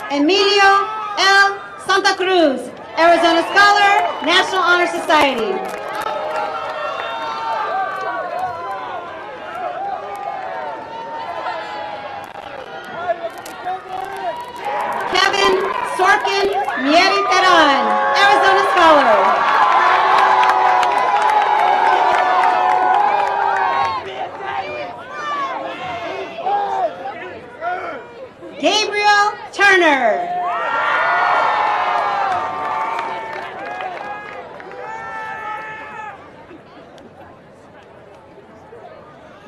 Emilio L. Santa Cruz, Arizona Scholar, National Honor Society. Kevin Sorkin Mieri Teran, Arizona Scholar. Gabriel Turner.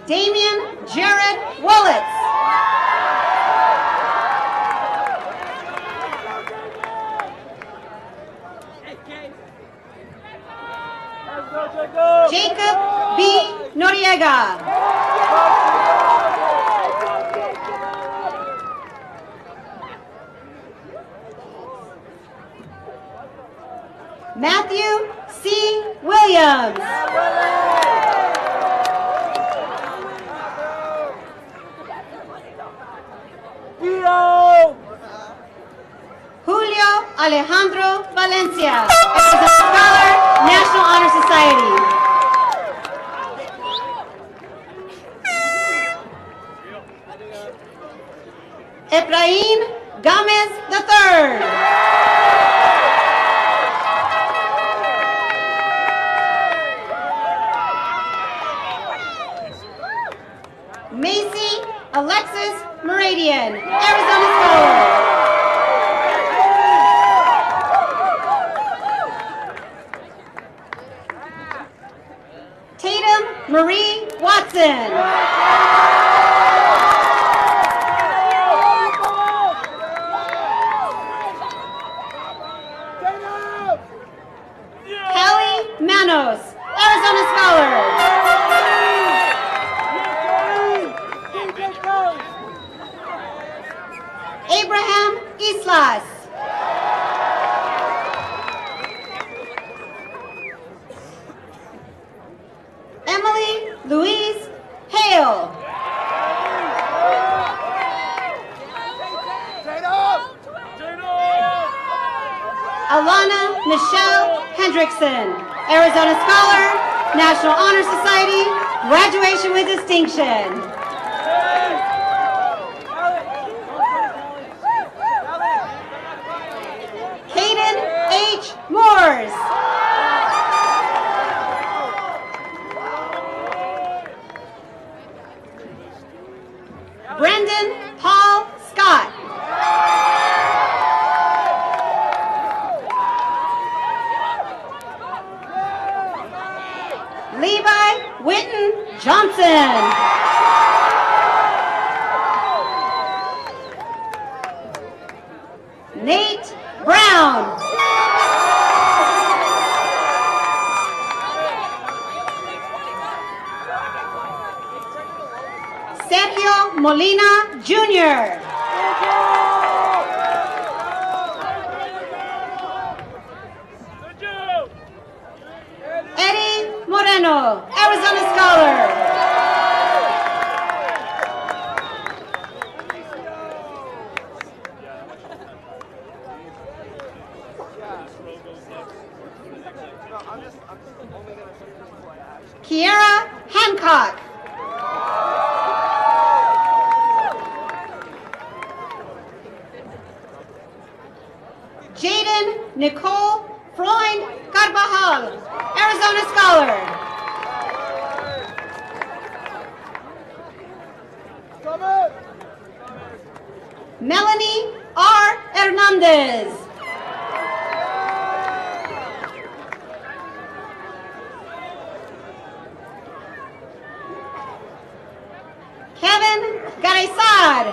Damian Jared Willits. Jacob B. Noriega. Matthew C. Williams. Julio Alejandro Valencia, Arizona Scholar, National Honor Society. Efraín Gomez III. Macy Alexis Meridian, Arizona Scholar. Tatum Marie Watson. Callie Manos, Arizona Scholar. Abraham Islas. Emily Louise Hale. Alana Michelle Hendrickson, Arizona Scholar, National Honor Society, graduation with distinction. Caden H. Moores. Brendan Paul Scott. Levi Witten Johnson. Nate Brown. Sergio Molina Jr. Eddie Moreno, Arizona Scholar. Kiera Hancock. Jaden Nicole Freund Carvajal, Arizona Scholar. Melanie R. Hernandez. Kevin Garisad.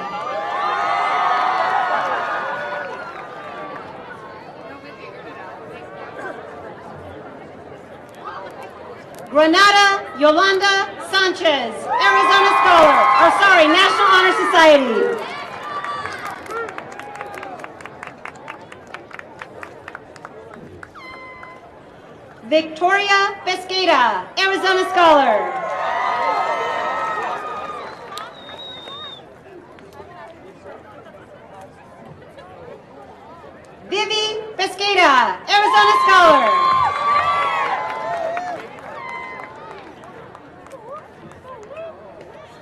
Granada Yolanda Sanchez, Arizona Scholar, National Honor Society. Victoria Pesqueda, Arizona Scholar. Vivi Pesqueda, Arizona Scholar.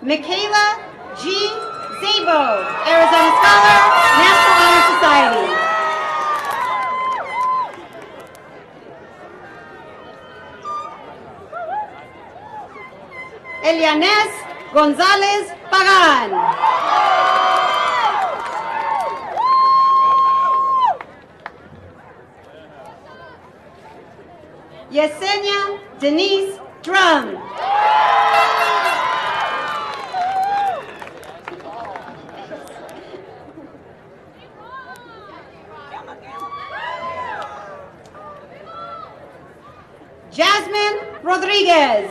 Michaela G. Zabo, Arizona Scholar, National Honor Society. Elianes González Pagan. Yesenia Denise Drum. Jasmine Rodriguez.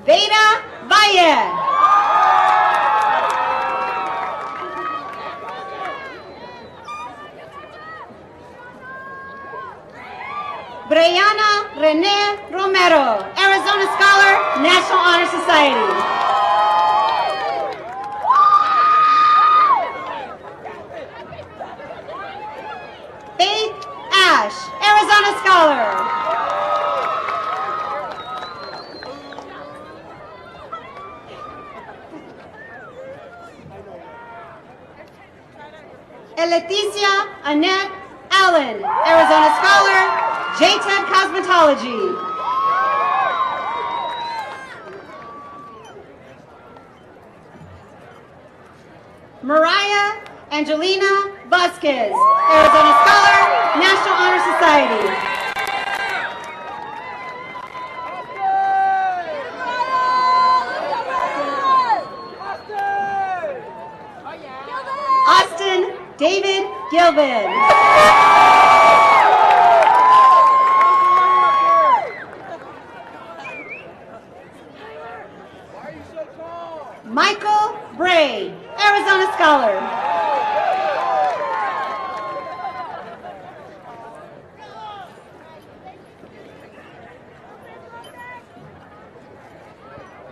Veda Valle. Brianna Renee Romero, Arizona Scholar, National Honor Society. Faith Ash, Arizona Scholar. Leticia Annette Allen, Arizona Scholar, JTED Cosmetology. Mariah Angelina Vasquez, Arizona Scholar, National Honor Society. Austin David Gilvin. Michael Bray, Arizona Scholar.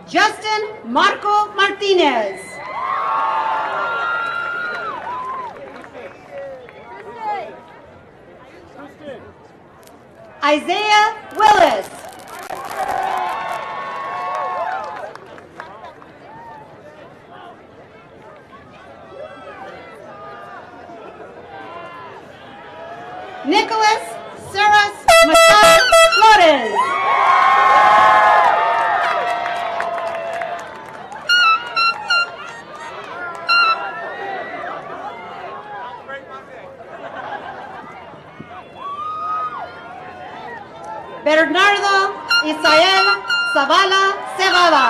Justin Marco Martinez. Isaiah Willis. Nicholas Saras Machado Flores. Bernardo Isael Zavala Cebada.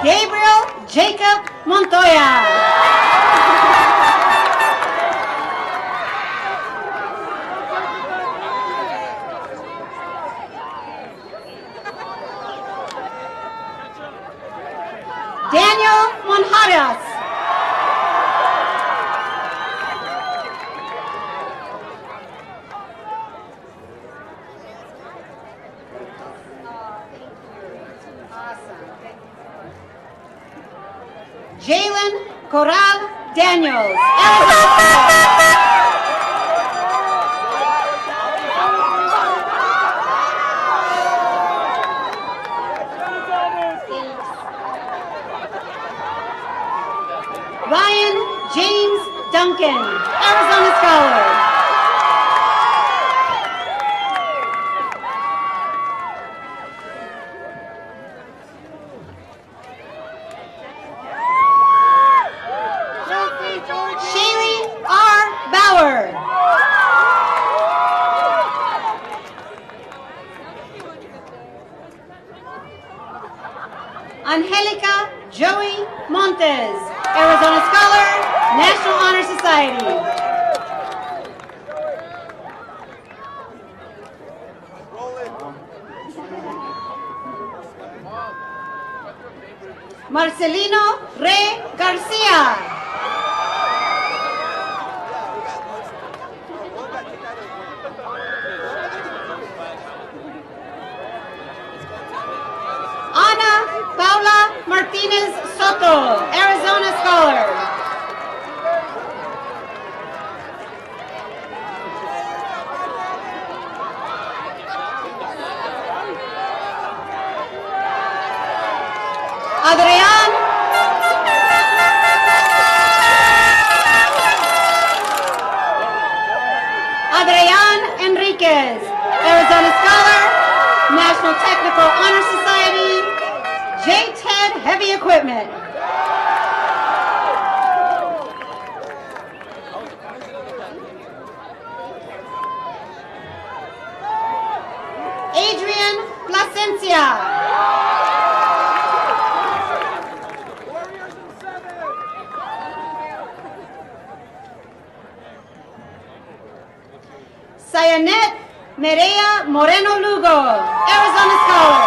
Gabriel Jacob Montoya. Daniel Monjadas. Jalen Corral Daniels, Arizona. Ryan James Duncan, Arizona Scholar. Shaylee R. Bauer. Angelica Joey Montes, Arizona Scholar, National Honor Society. Marcelino Rey Garcia. Campbell, Arizona Scholar. Adrian Enriquez, Arizona Scholar, National Technical Honor Society, J-TED Heavy Equipment. Adrian Plasencia. Sayanet Merea Moreno Lugo, Arizona Scholar.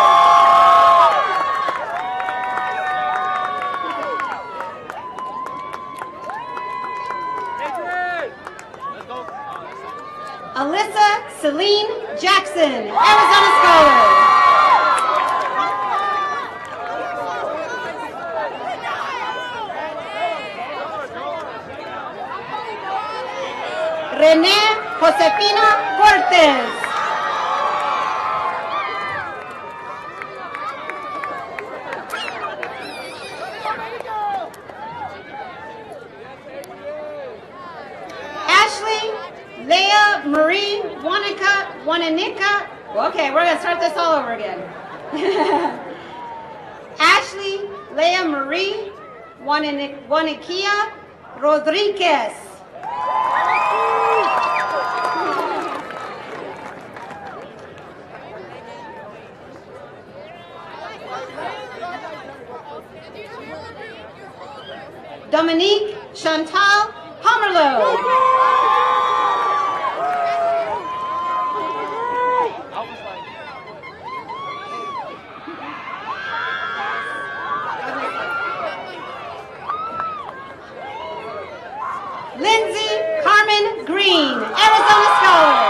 Alyssa Celine Jackson, Arizona Scholar. René Josefina Cortez. Ashley Leah Marie Wananika. Okay, we're going to start this all over again. Ashley Leah Marie Wanikia Rodriguez. Dominique Chantal Pomerleau. Lindsay Carmen Green, Arizona Scholar.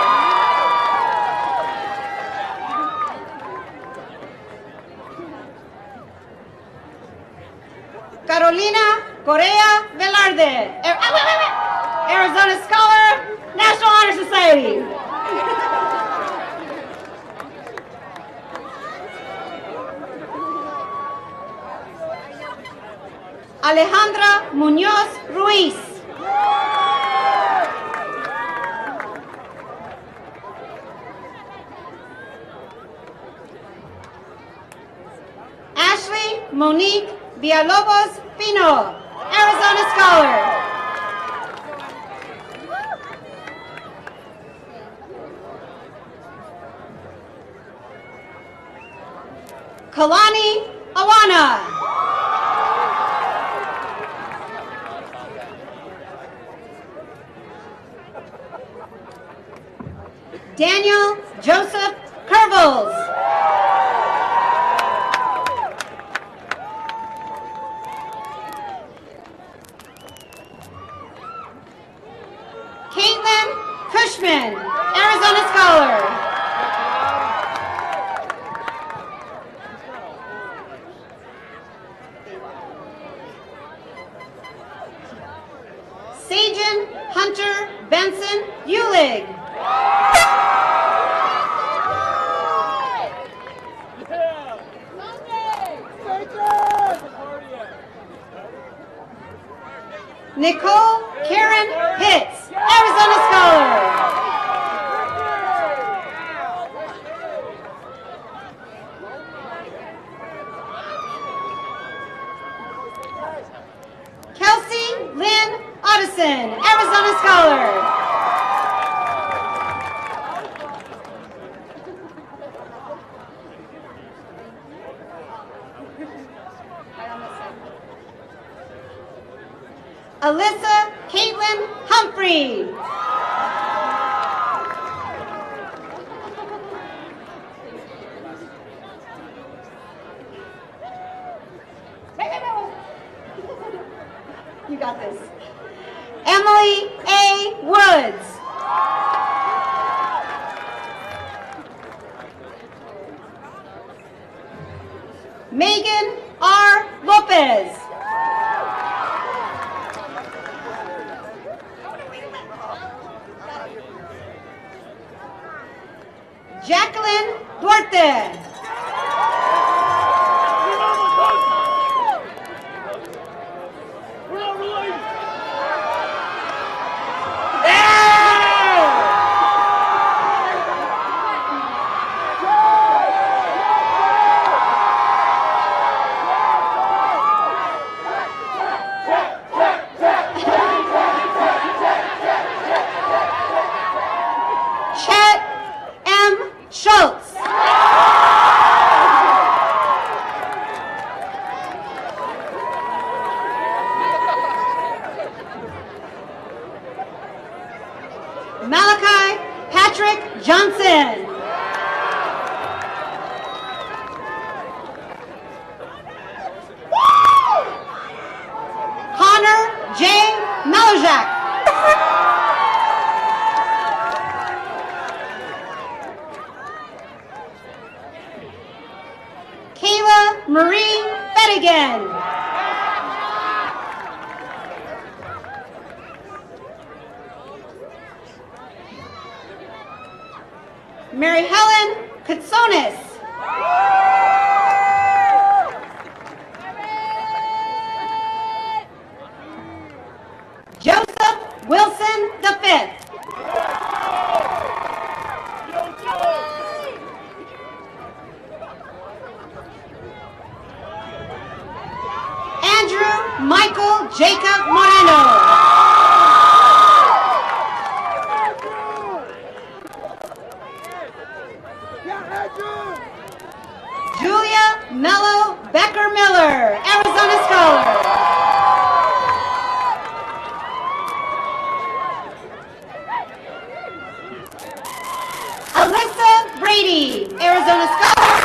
Carolina Correa Velarde, Arizona Scholar, National Honor Society. Alejandra Muñoz Ruiz. Ashley Monique Villalobos Pino, Arizona Scholar. Kalani Awana. Daniel Joseph Curvels. Caitlin Cushman, Arizona Scholar. Sajan Hunter Benson Ulig. Nicole Karen Pitts, Arizona Scholar. Kelsey Lynn Otteson, Arizona Scholar. Alyssa Caitlin Humphrey. You got this. Emily A. Woods. Megan R. Lopez. Jacqueline Duarte. Chet M. Schultz. Malachi Patrick Johnson. Connor J. Melojak. Kayla Marie Fettigan. Mary Helen Katsonis. Joseph Wilson V. Andrew Michael Jacob Moreno. Julia Mello Becker Miller, Arizona Scholar. Alyssa Brady, Arizona Scholar,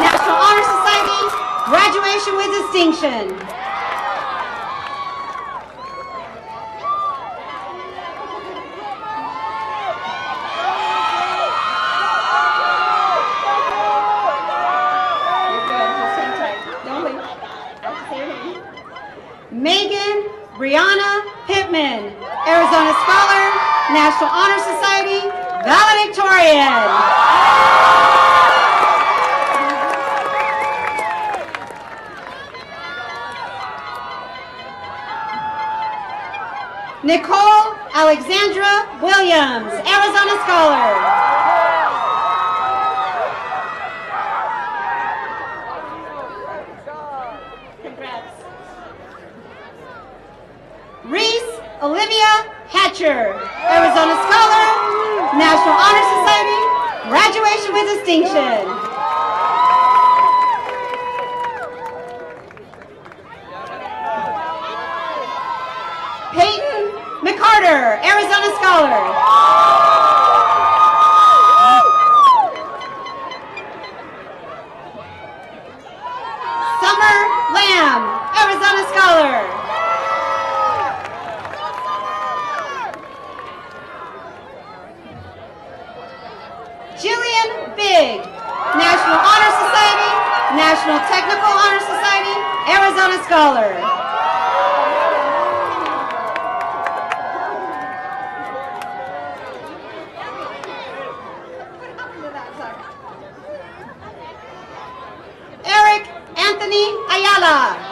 National Honor Society, graduation with distinction. Megan Brianna Pittman, Arizona Scholar, National Honor Society, valedictorian. Nicole Alexandra Williams, Arizona Scholar. Reese Olivia Hatcher, Arizona Scholar, National Honor Society, graduation with distinction. Peyton McCarter, Arizona Scholar. Summer Lamb, Arizona Scholar. Jillian Big, National Honor Society, National Technical Honor Society, Arizona Scholar. Eric Anthony Ayala.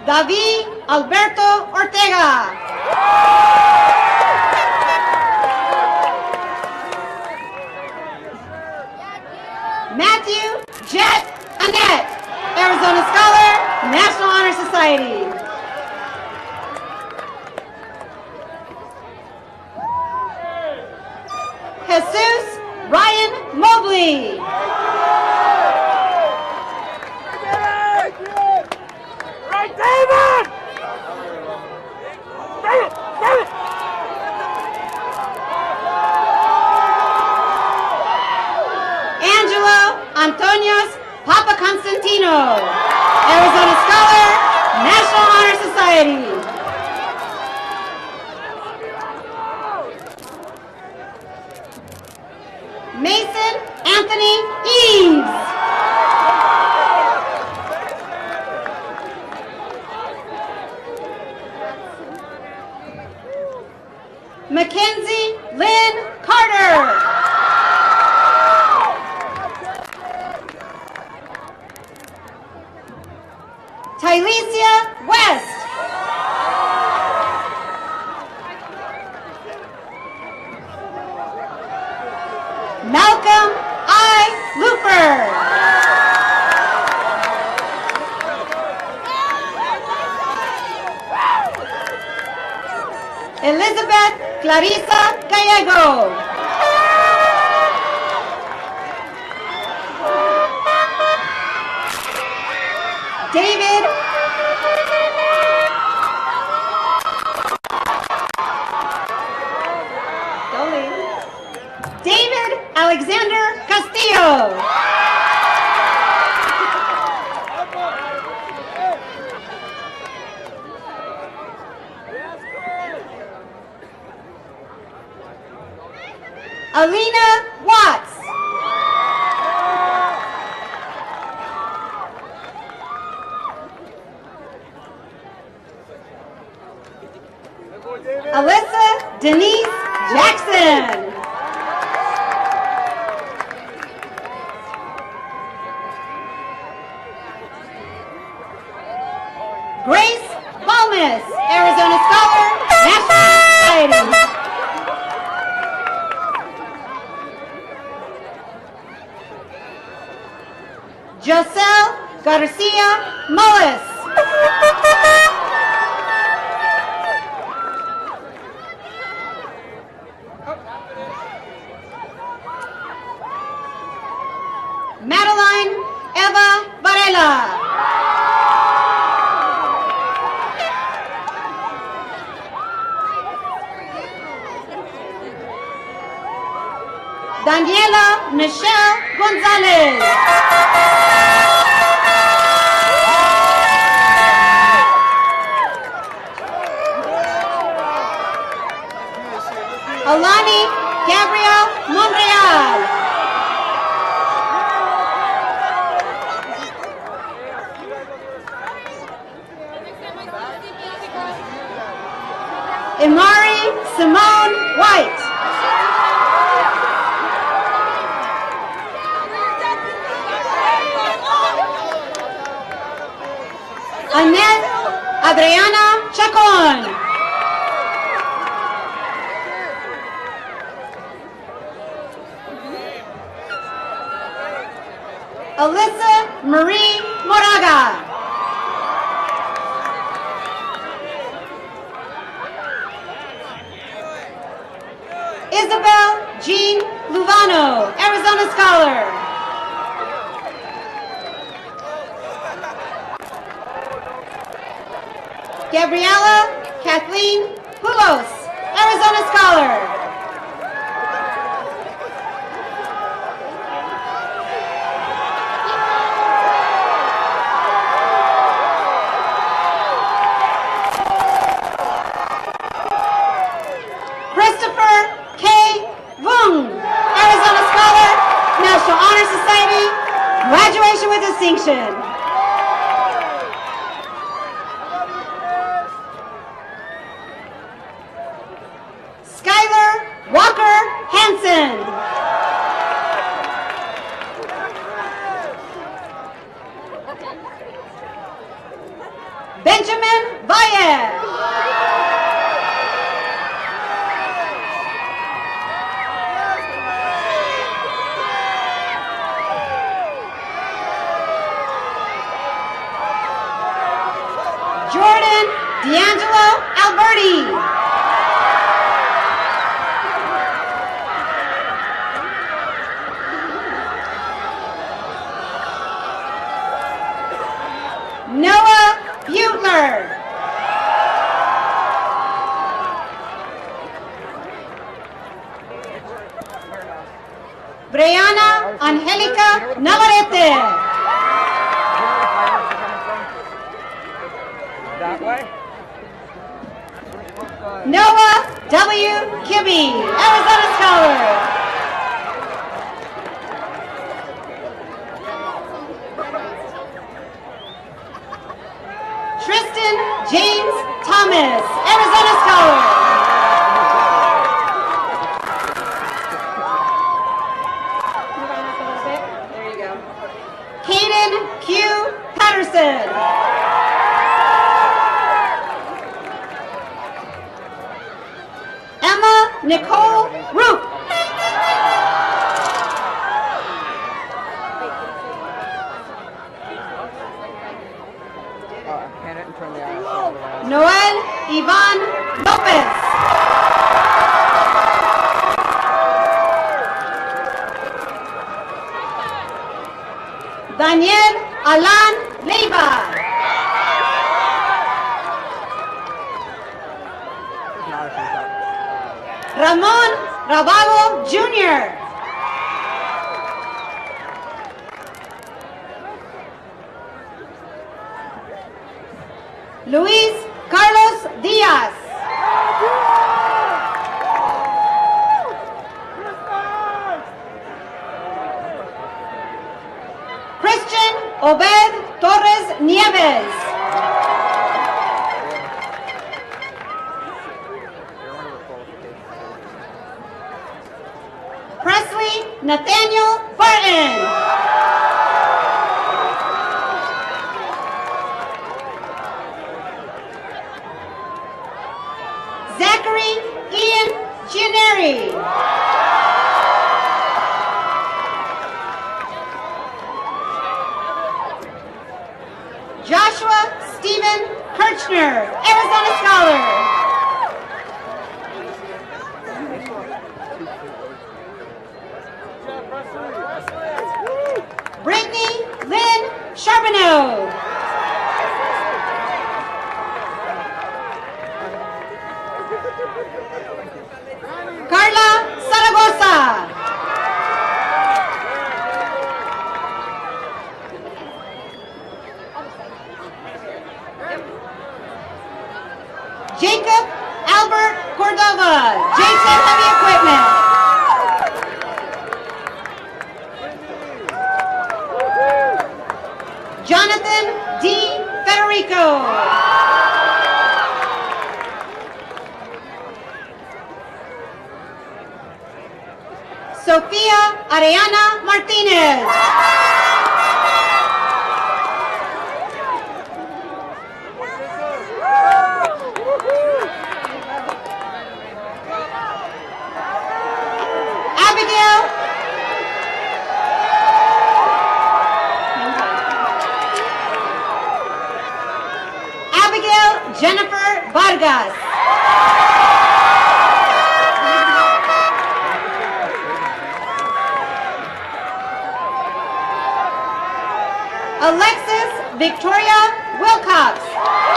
David Alberto Ortega. Matthew Jet Annette, Arizona Scholar, National Honor Society. Jesus Ryan Mobley. Right, David! David! David! Angelo Antonios Papa Constantino, Arizona Scholar, National Honor Society. Mason Anthony Eves. Malcolm I. Looper. Elizabeth Clarissa Gallego. David Alexander Castillo. Alina Watts. Alyssa Denise Jackson. Grace Balmas, Arizona Scholar, National Society. Joselle Garcia Mullis. Madeline Eva Varela. Daniela Michelle Gonzalez. Alani Gabrielle Monreal. Imari Simone White. Annette Adriana Chacon. Alyssa Marie Moraga. Isabel Jean Luvano, Arizona Scholar. Gabriela Kathleen Poulos, Arizona Scholar. Christopher K. Vung, Arizona Scholar, National Honor Society, graduation with distinction. Skylar Walker Hansen. Benjamin Valle. Jordan D'Angelo Alberti. Noah Butler. Brianna Angelica Navarrete. That way? Noah W. Kibbe, Arizona Scholar. Tristan James Thomas, Arizona Scholar. There you go. Caden Q. Patterson. Emma Nicole Roop. Daniel Alan Leiva. Ramon Rabago Jr. Luis Carlos Diaz. Christian Obed Torres Nieves. Presley Nathaniel Barton. Zachary Ian Gianeri. Joshua Stephen Kirchner, Arizona Scholar. Brittany Lynn Charbonneau. Carla Zaragoza. Jacob Albert Cordova, Jason Heavy Equipment. Jonathan D. Federico. Sofia Ariana Martinez. Abigail Jennifer Vargas. Alexis Victoria Wilcox,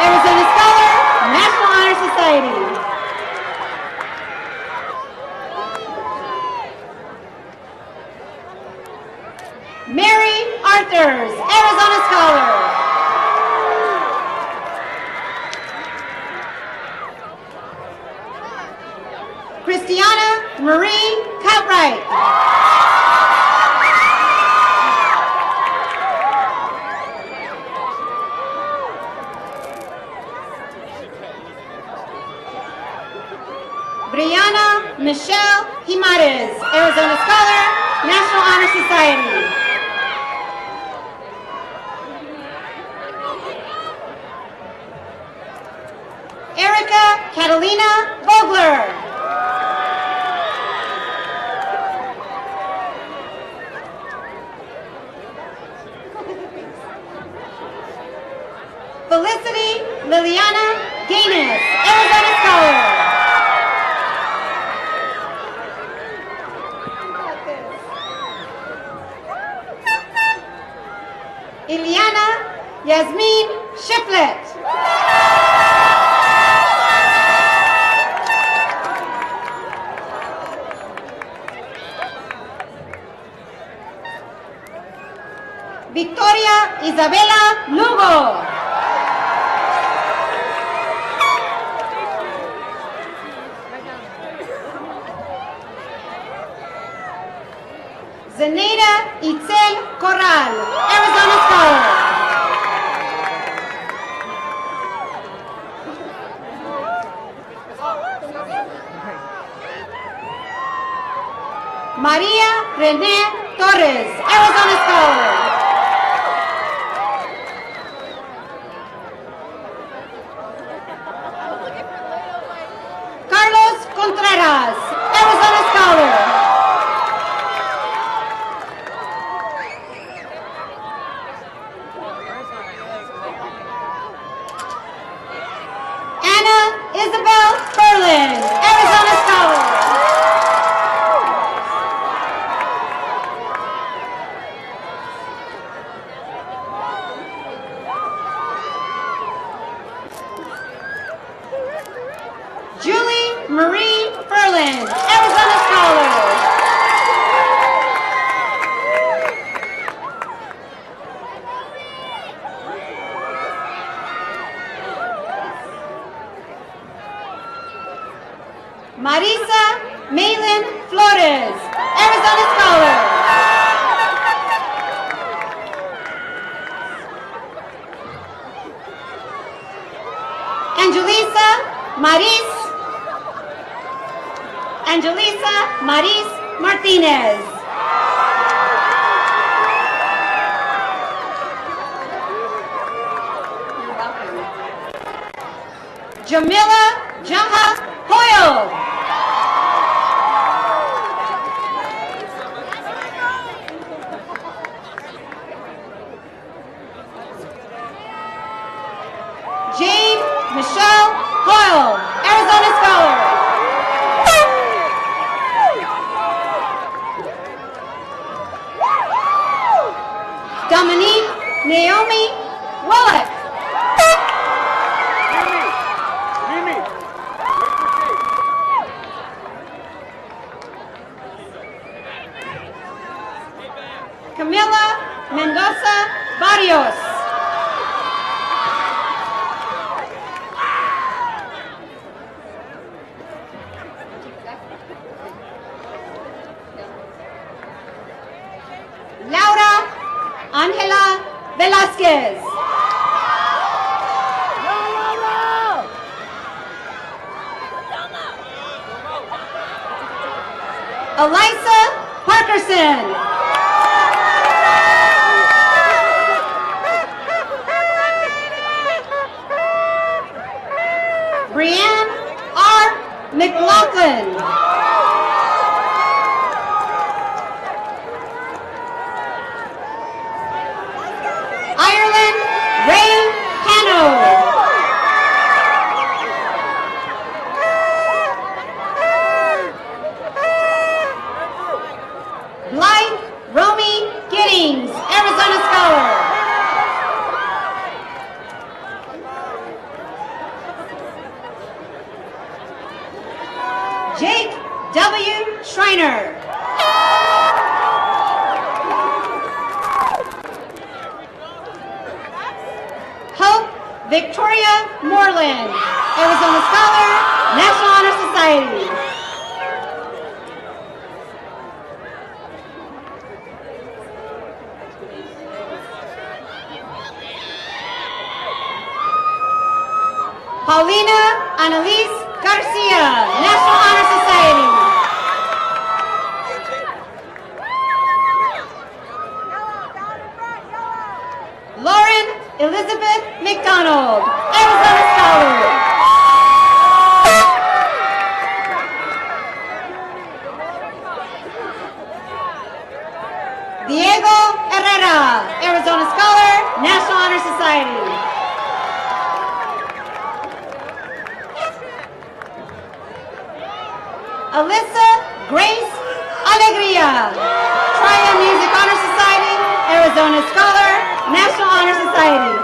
Arizona Scholar, National Honor Society. Mary Arthurs, Arizona Scholar. Christiana Marie Cartwright. Brianna Michelle Jimenez, Arizona Scholar, National Honor Society. Erica Catalina Vogler. Felicity Liliana Gaines, Arizona Scholar. Iliana Yasmin Shiflett. Victoria Isabela Lugo. Zeneida Itzel Corral, Arizona Scholar. Maria Renee Torres, Arizona Scholar. Carlos Contreras, Arizona Scholar. Isabel Ferlin, Arizona Scholar. Marisa Malin Flores, Arizona Scholar. Angelisa Maris Martinez. You're welcome. Jamila Jaha Hoyle. Jade Michelle Hoyle, Arizona Scholar. Dominique Naomi Wallach. Mimi. Camila Mendoza Barrios. Laura Angela Velasquez. Elisa Parkerson. Brianne R. McLaughlin. Ireland Ray Cano. Blythe Romy Giddings, Arizona Scholar. Jake W. Schreiner. Hope Victoria Moreland, Arizona Scholar, National Honor Society. Paulina Annalise Garcia, National Honor Society. Lauren Elizabeth McDonald, Arizona Scholar. Diego Herrera, Arizona Scholar, National Honor Society. Alyssa Grace Alegria, Triad Music Honor Society, Arizona Scholar, National Honor Society.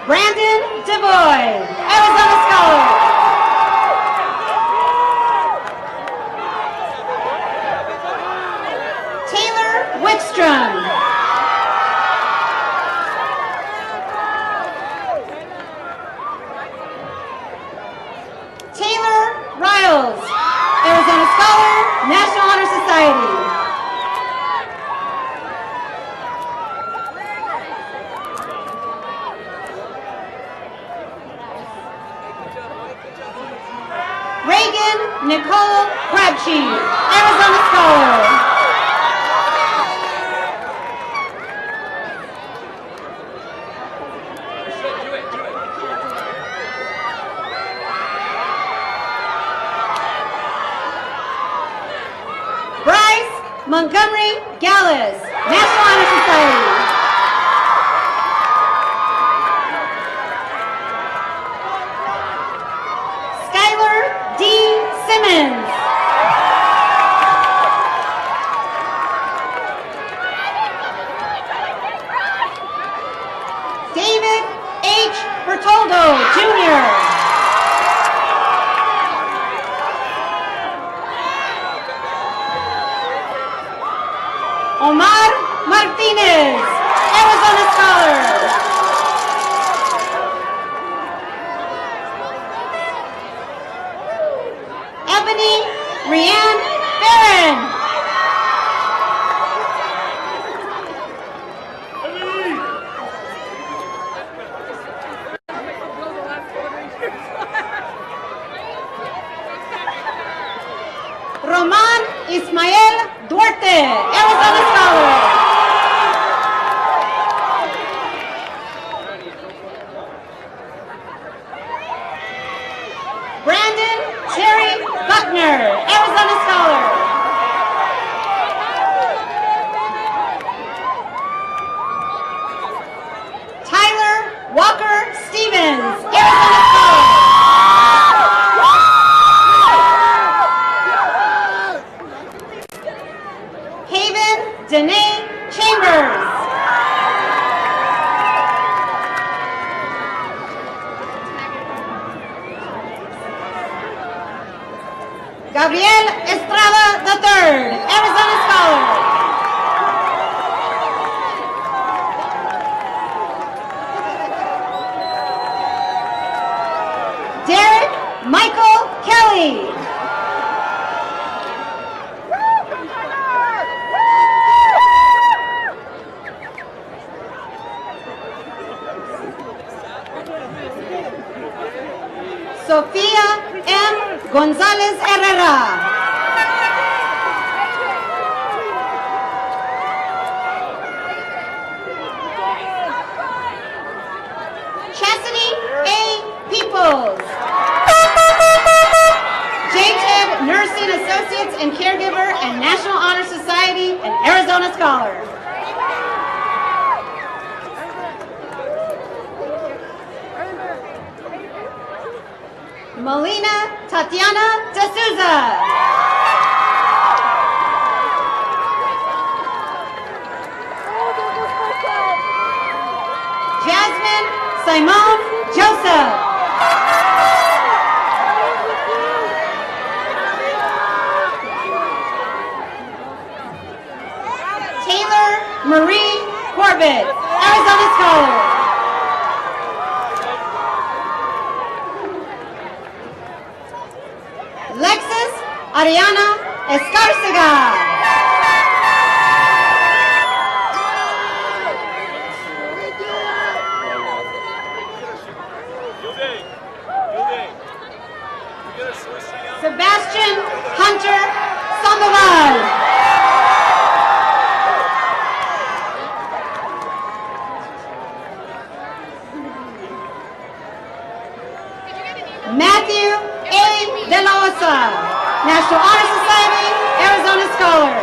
Brandon DeVoy, Arizona Scholar. Taylor Wickstrom. Taylor Riles, Arizona Scholar, National Honor Society. Reagan Nicole Crabtree, Arizona Scholar. Bryce Montgomery Gallus, National Honor Society. Skylar D. Simmons. David H. Bertoldo, Jr. Omar Martinez. Ebony Rianne Barron. Roman Ismael Duarte, Arizona Scholar. Brandon Terry Buckner, Arizona Scholar. Tyler Walker Stevens, Arizona Scholar. Haven Danae Chambers. Gabriel Estrada III, Arizona Scholar. Derek Michael Kelly. Sofía M. González Herrera. Chastity A. Peoples. JTED Nursing Associates and Caregiver and National Honor Society and Arizona Scholar. Molina Tatiana D'Souza. Jasmine Simone Joseph. Taylor Marie Corbett, Arizona Scholar. Lexus Ariana Escarcega. Sebastian Hunter Sandoval. Matthew A. De La Osa, National Honor Society, Arizona Scholar.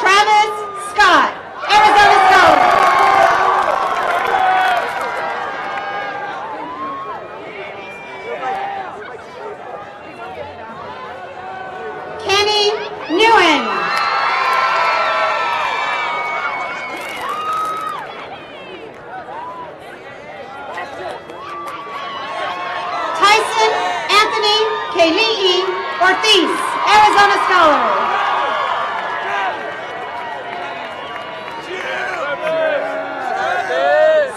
Travis Scott, Arizona Scholar. Kenny Newen. Tyson Anthony Kali'i Ortiz, Arizona Scholar.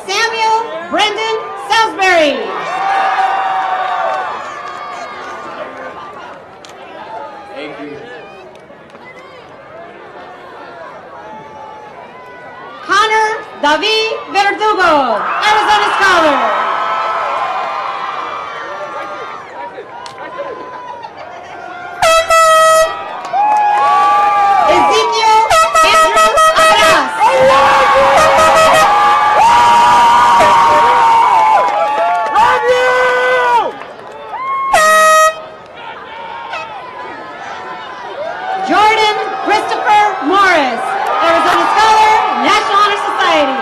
Samuel Brendan Salisbury. Thank you. Connor David Verdugo, Arizona Scholar. Ezekiel Andrew Aras. Jordan Christopher Morris, Arizona Scholar, National Honor Society.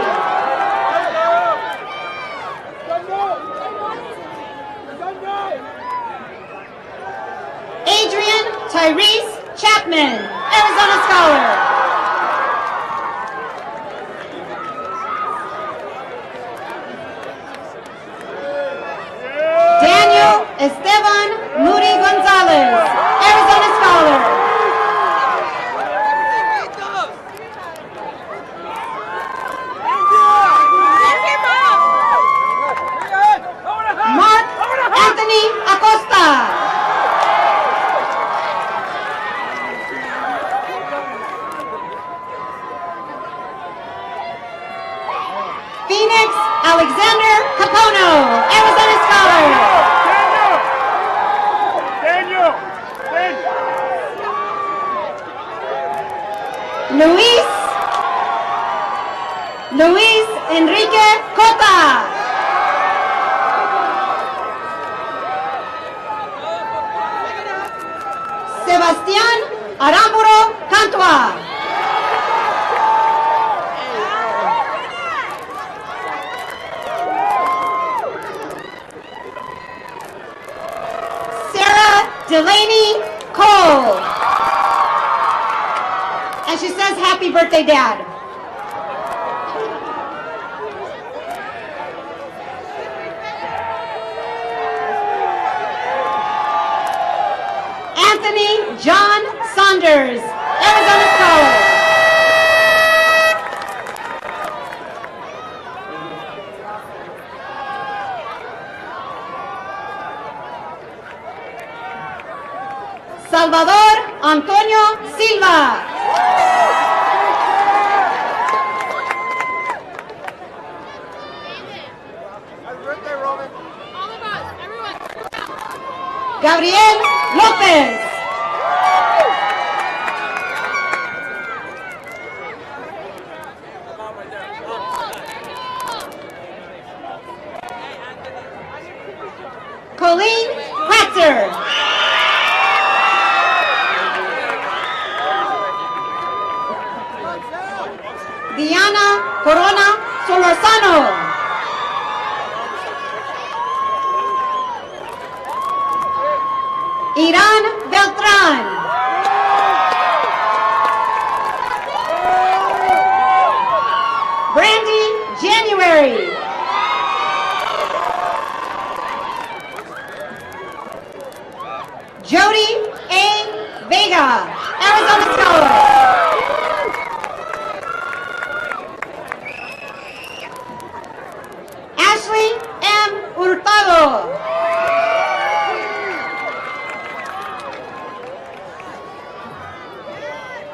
Phoenix Alexander Capono, Arizona Scholar. Daniel! Luis Enrique Cota. Sebastián Aramburo Cantua. Sarah Delaney Cole. And she says, happy birthday, Dad. Anthony John Saunders, Arizona Scholar. Salvador Antonio Silva. Gabriel López. Colleen Kratzer. Diana Corona Solorzano. Irán Beltrán. Brandy January. Jody A. Vega, Arizona Scholar. Ashley M. Hurtado.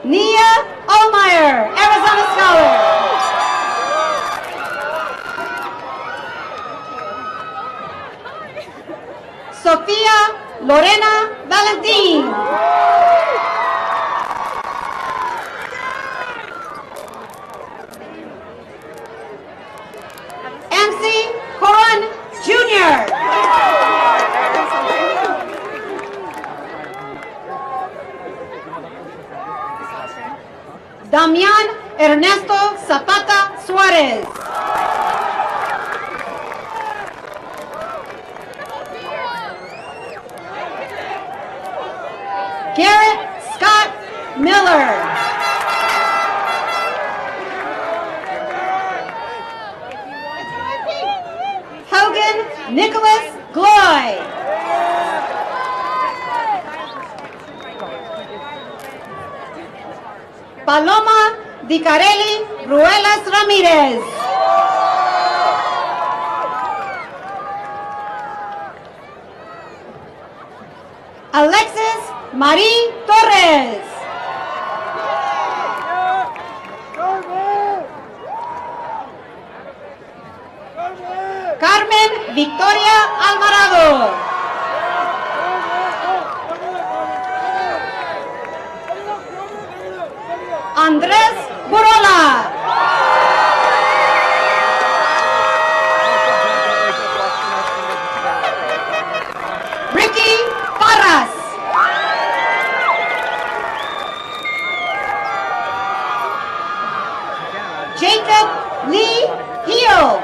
Nia Allmeyer, Arizona Scholar. Sofia Lorena Valentin. MC Coran Jr. Damián Ernesto Zapata Suárez. Garrett Scott Miller. Hogan Nicholas Gloy. Paloma Di Carelli Ruelas Ramirez. Alexis Marie Torres. Carmen Victoria Alvarado. Andrés Borola. Ricky Parras. Jacob Lee Heel.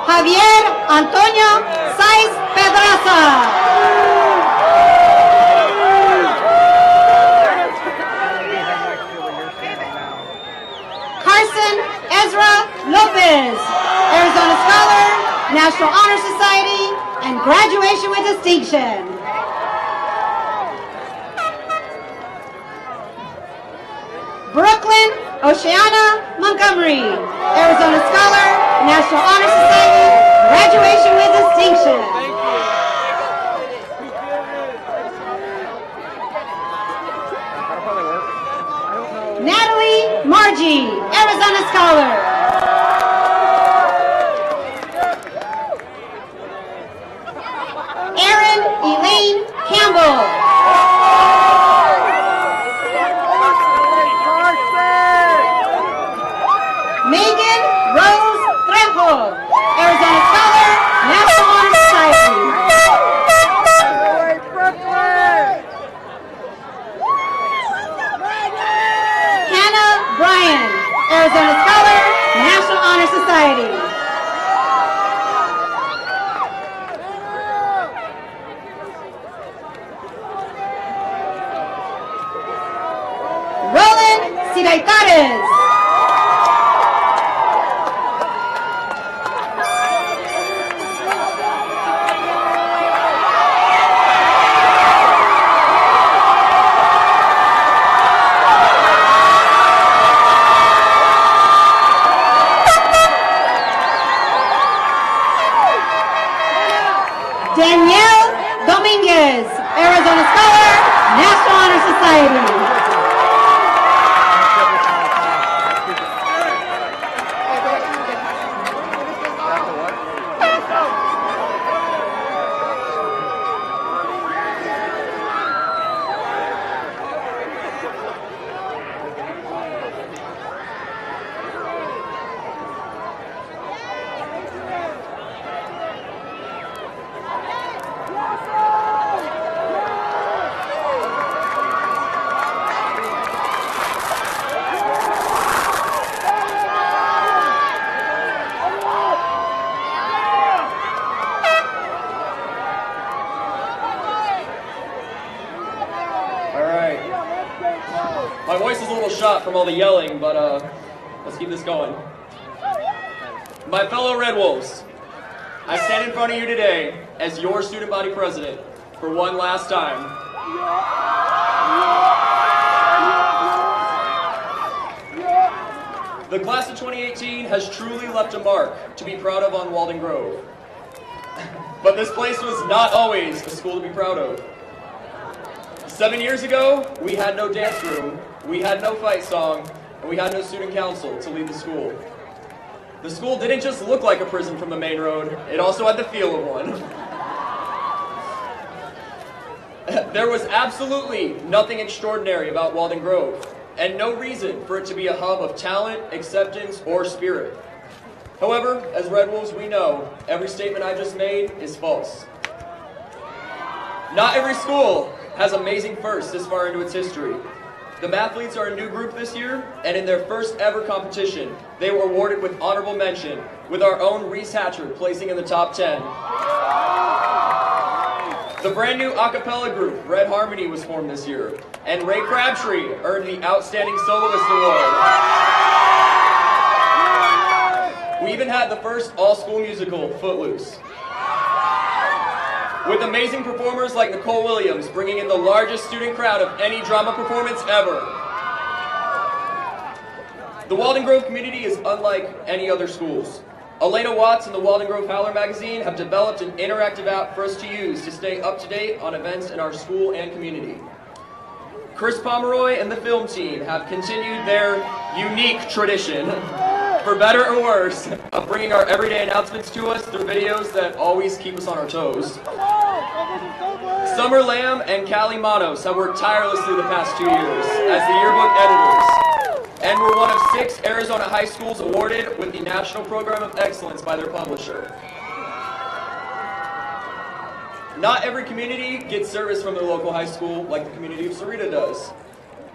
Javier Antonio Saiz Pedraza. Carson Ezra Lopez, Arizona Scholar, National Honor Society, and graduation with distinction. Brooklyn Oceana Montgomery, Arizona Scholar, National Honor Society, graduation with distinction. That'll probably work. Haji, Arizona Scholar. Erin Elaine Campbell. Megan Rose Trejo, Arizona Scholar, National Honor Society. Hannah Bryan, Arizona Scholar, National Honor Society. Roland Sidaitares. Danielle Dominguez, Arizona Scholar, National Honor Society. My voice is a little shot from all the yelling, but let's keep this going. My fellow Red Wolves, I stand in front of you today as your student body president for one last time. The class of 2018 has truly left a mark to be proud of on Walden Grove. But this place was not always a school to be proud of. 7 years ago, we had no dance room, we had no fight song, and we had no student council to lead the school. The school didn't just look like a prison from the main road, it also had the feel of one. There was absolutely nothing extraordinary about Walden Grove, and no reason for it to be a hub of talent, acceptance, or spirit. However, as Red Wolves, we know every statement I just made is false. Not every school has amazing firsts this far into its history. The Mathletes are a new group this year, and in their first ever competition, they were awarded with honorable mention, with our own Reese Hatcher placing in the top 10. The brand new a cappella group, Red Harmony, was formed this year, and Ray Crabtree earned the Outstanding Soloist Award. We even had the first all-school musical, Footloose, with amazing performers like Nicole Williams bringing in the largest student crowd of any drama performance ever. The Walden Grove community is unlike any other schools. Elena Watts and the Walden Grove Howler magazine have developed an interactive app for us to use to stay up to date on events in our school and community. Chris Pomeroy and the film team have continued their unique tradition, for better or worse, of bringing our everyday announcements to us through videos that always keep us on our toes. Summer Lamb and Callie Manos have worked tirelessly the past 2 years as the yearbook editors, and were one of 6 Arizona high schools awarded with the National Program of Excellence by their publisher. Not every community gets service from their local high school like the community of Sarita does.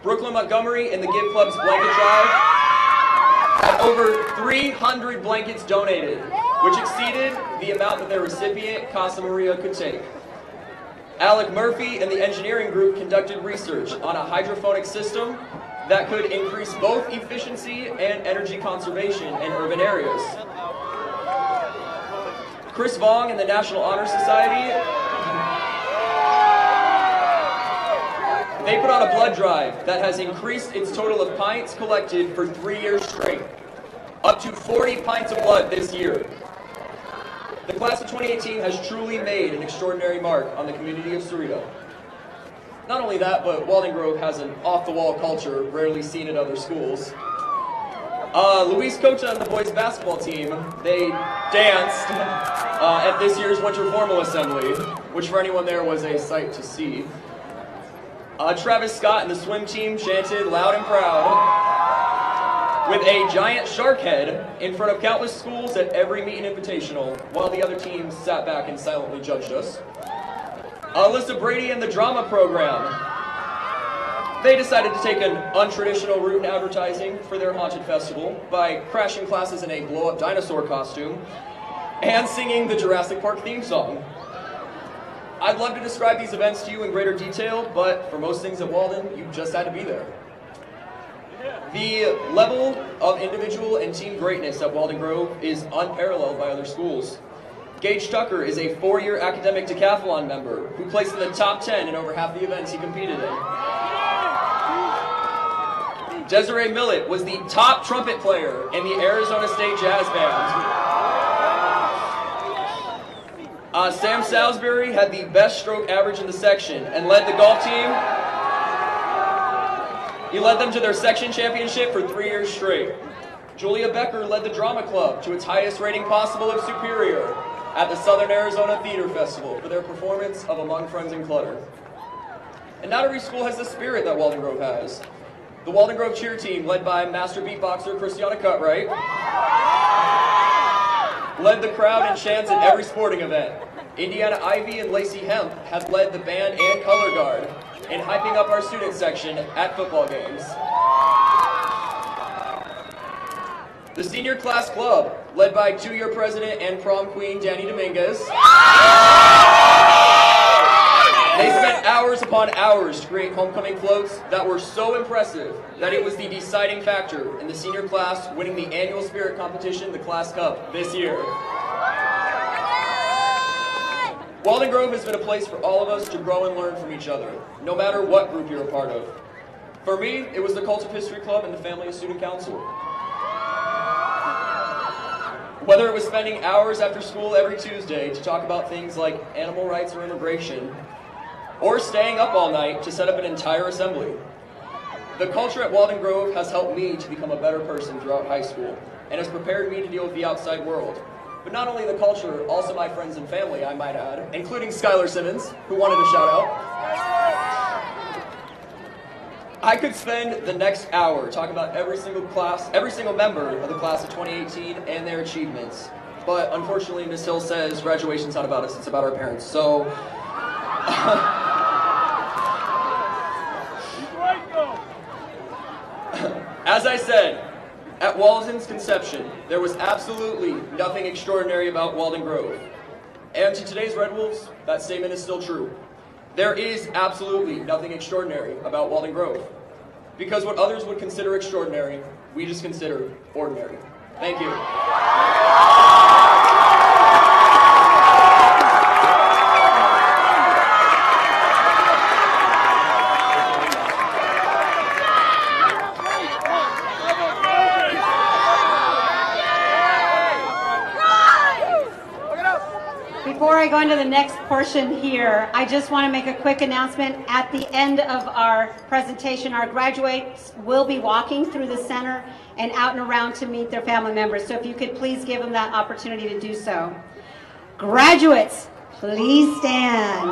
Brooklyn Montgomery and the Give Club's Blanket Drive had over 300 blankets donated, which exceeded the amount that their recipient, Casa Maria, could take. Alec Murphy and the engineering group conducted research on a hydrophonic system that could increase both efficiency and energy conservation in urban areas. Chris Vong and the National Honor Society, they put on a blood drive that has increased its total of pints collected for 3 years straight, up to 40 pints of blood this year. The class of 2018 has truly made an extraordinary mark on the community of Cerrito. Not only that, but Walden Grove has an off-the-wall culture rarely seen at other schools. Luis Cocha and the boys basketball team, they danced at this year's Winter Formal Assembly, which for anyone there was a sight to see. Travis Scott and the swim team chanted loud and proud with a giant shark head in front of countless schools at every meet and invitational, while the other teams sat back and silently judged us. Alyssa Brady and the drama program, they decided to take an untraditional route in advertising for their haunted festival by crashing classes in a blow-up dinosaur costume and singing the Jurassic Park theme song. I'd love to describe these events to you in greater detail, but for most things at Walden, you just had to be there. The level of individual and team greatness at Walden Grove is unparalleled by other schools. Gage Tucker is a 4-year academic decathlon member who placed in the top 10 in over half the events he competed in. Desiree Millett was the top trumpet player in the Arizona State Jazz Band. Sam Salisbury had the best stroke average in the section and led the golf team. He led them to their section championship for 3 years straight. Julia Becker led the drama club to its highest rating possible of Superior at the Southern Arizona Theater Festival for their performance of Among Friends and Clutter. And not every school has the spirit that Walden Grove has. The Walden Grove cheer team, led by master beatboxer Christiana Cutright, led the crowd in chants at every sporting event. Indiana Ivy and Lacey Hemp have led the band and color guard in hyping up our student section at football games. The senior class club, led by 2-year president and prom queen Danny Dominguez, they spent hours upon hours to create homecoming floats that were so impressive that it was the deciding factor in the senior class winning the annual spirit competition, the Class Cup, this year. Walden Grove has been a place for all of us to grow and learn from each other, no matter what group you're a part of. For me, it was the Cult of History Club and the Family and Student Council. Whether it was spending hours after school every Tuesday to talk about things like animal rights or immigration, or staying up all night to set up an entire assembly. The culture at Walden Grove has helped me to become a better person throughout high school and has prepared me to deal with the outside world. But not only the culture, also my friends and family, I might add, including Skylar Simmons, who wanted a shout out. I could spend the next hour talking about every single member of the class of 2018 and their achievements. But unfortunately, Ms. Hill says graduation's not about us, it's about our parents. So, as I said, at Walden's conception, there was absolutely nothing extraordinary about Walden Grove. And to today's Red Wolves, that statement is still true. There is absolutely nothing extraordinary about Walden Grove. Because what others would consider extraordinary, we just consider ordinary. Thank you. Before I go into the next portion here, I just want to make a quick announcement. At the end of our presentation, our graduates will be walking through the center and out and around to meet their family members. So if you could please give them that opportunity to do so. Graduates, please stand.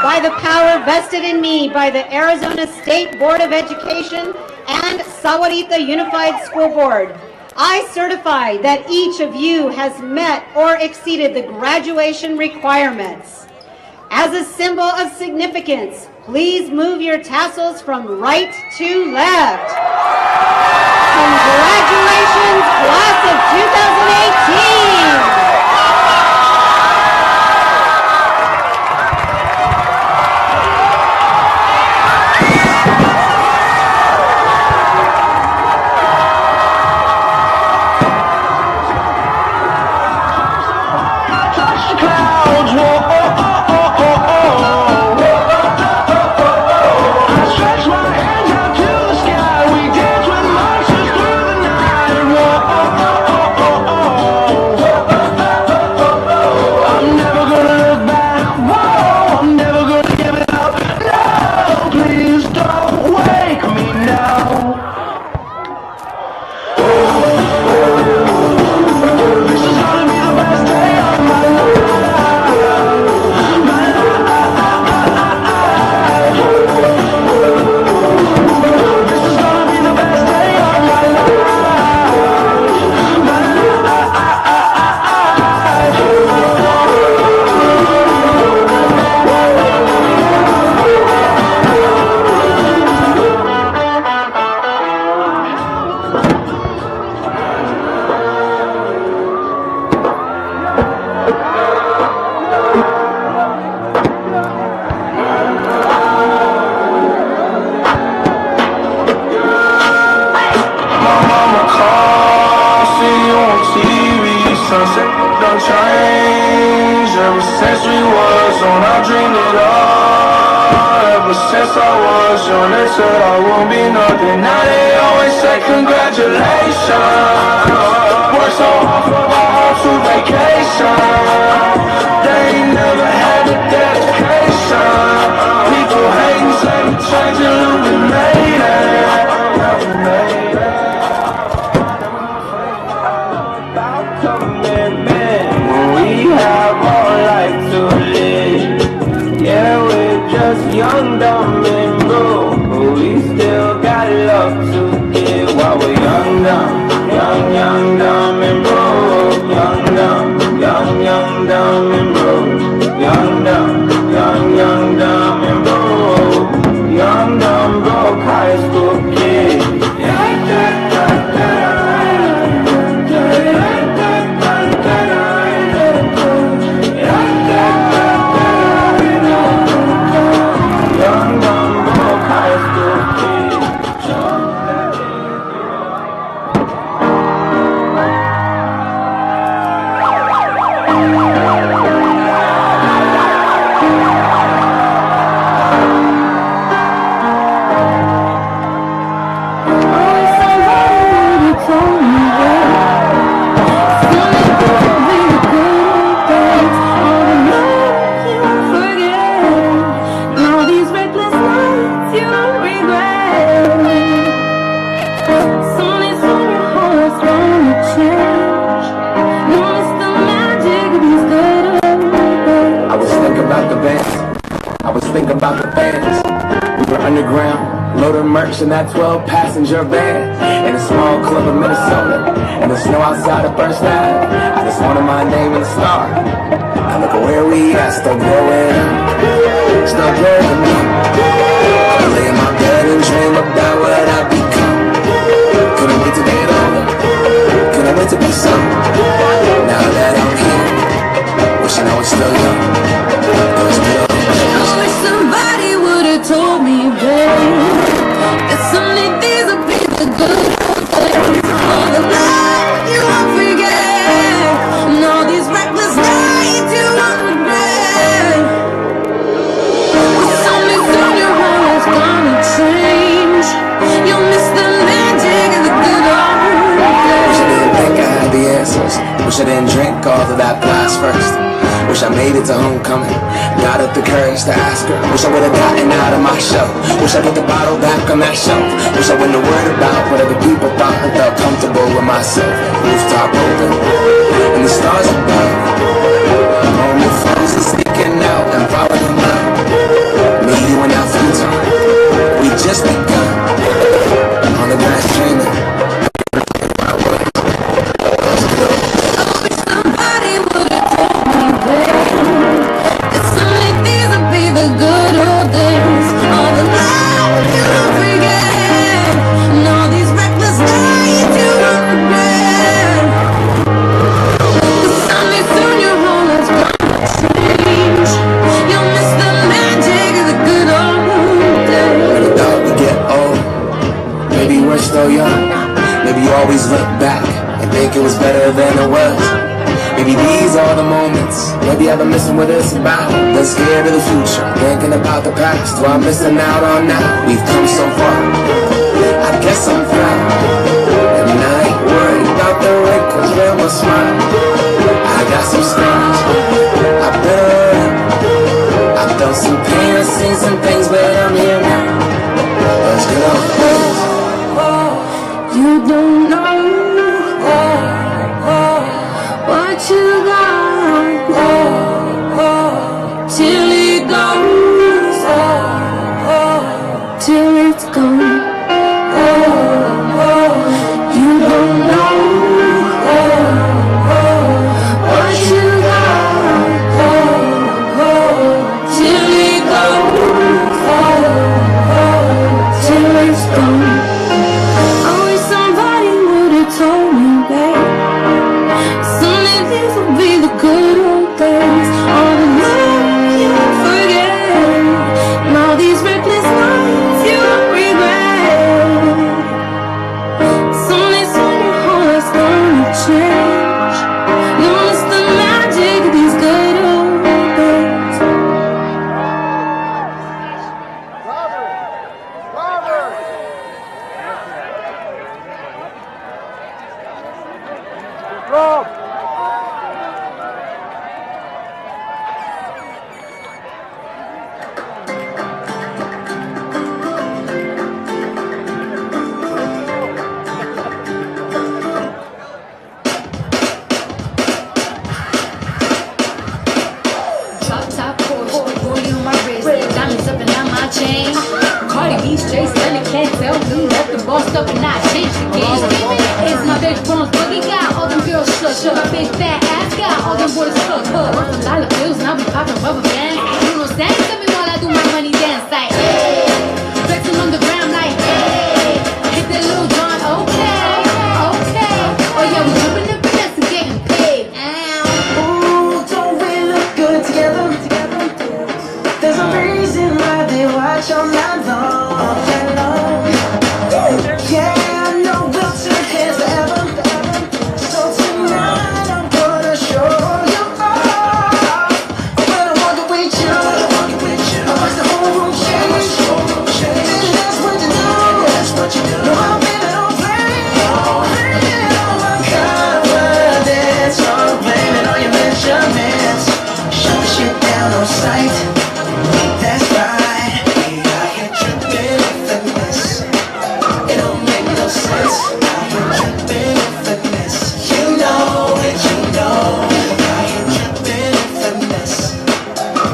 By the power vested in me by the Arizona State Board of Education and Sahuarita Unified School Board, I certify that each of you has met or exceeded the graduation requirements. As a symbol of significance, please move your tassels from right to left. Congratulations, class of 2018! Oh, sunset don't change. Ever since we was on, I dreamed it all. Ever since I was young, they said I won't be nothing. Now they always say congratulations. Worked so hard for my home to vacation. They ain't never had the dedication. People hating, say we changing, look, we made it. We made it. About commitment, we have all life to live. Yeah, we're just young, dumb, and broke, but we still got love to give. While we're young, dumb, young, dumb, and broke. Young, dumb, dumb, and broke. Young, dumb, dumb, and broke. Young, dumb, broke high school kid. In that 12-passenger van, in a small club in Minnesota, and the snow outside of First Ave. I just wanted my name in the star. Now look at where we at, still growing up, still growing up. I lay in my bed and dream about what I've become. Couldn't wait to get older, couldn't wait to be some. Now that I'm here, wishing I was still young. I wish somebody would've told me, babe, that someday these will be the good things. All the love you won't forget, and all these reckless nights you won't regret. Someday soon your world's gonna change. You'll miss the magic of the good old days. Wish I didn't think I had the answers. Wish I didn't drink all of that blast first. Wish I made it to homecoming, got up the courage to ask her. Wish I would've gotten out of my shell. Wish I put the bottle back on that shelf. Wish I wouldn't have worried about what other people thought and felt comfortable with myself. Rooftop open, and the stars above. Only foes are sneaking out and following them out. Me, you, and our future, we just begun. On the grass dreaming. Always look back and think it was better than it was. Maybe these are the moments. Maybe I've been missing what it's about. Been scared of the future, thinking about the past. While I'm missing out on now. We've come so far, I guess I'm proud. And I ain't worried about the wrinkles around my smile. I got some scars, I've been around. I felt some pain and seen some things, but I'm here now. Let's get on things. You don't know what you got till it goes, till it's gone. You don't know what you got till it goes. go. Drop top Porsche, rolling on my wrist, diamonds up and down my chain. Cardi B straight stunning, can't tell me nothing. Bossed up and not changed the game. It's my big bronze boogie, got all them girls shook. My big fat ass got all them boys cook. Worth a dollar bills, now we poppin' rubber bands. You know, stand to me while I do my money dance like hey. Flexing on the ground like hey. Hit that little John, okay, okay. Oh yeah, we jumping in finesse and getting paid. Ooh, don't we look good together? There's a reason why they watch all night long. Yeah, I know we'll turn heads forever. So tonight I'm gonna show you all. When I walk away with you, I watch the whole room change. Baby, that's what you do. No, I'm baby, don't play. Blame it on my confidence. Don't blame it on your measurements. Shut the shit down on sight. That's right. We out here tripping with finesse. It don't make no sense. Out here tripping with finesse. You know it, you know. Out here tripping with finesse.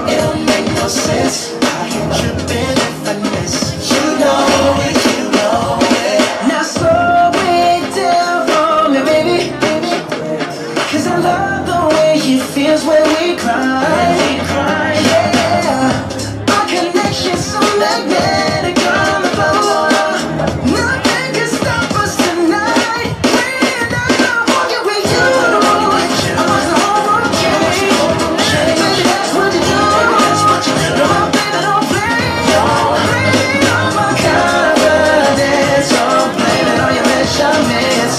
It don't make no sense. Out here tripping with finesse. You know it, you know it. Now slow it down for me, baby. Cause I love the way it feels when we cry. Yeah. Our connection's so magnetic on the floor. Nothing can stop us tonight. When I'm walking with you, I watch the whole world change. Baby, that's what you do. No, baby, don't play. Blame it on my confidence. Don't blame it on your measurements.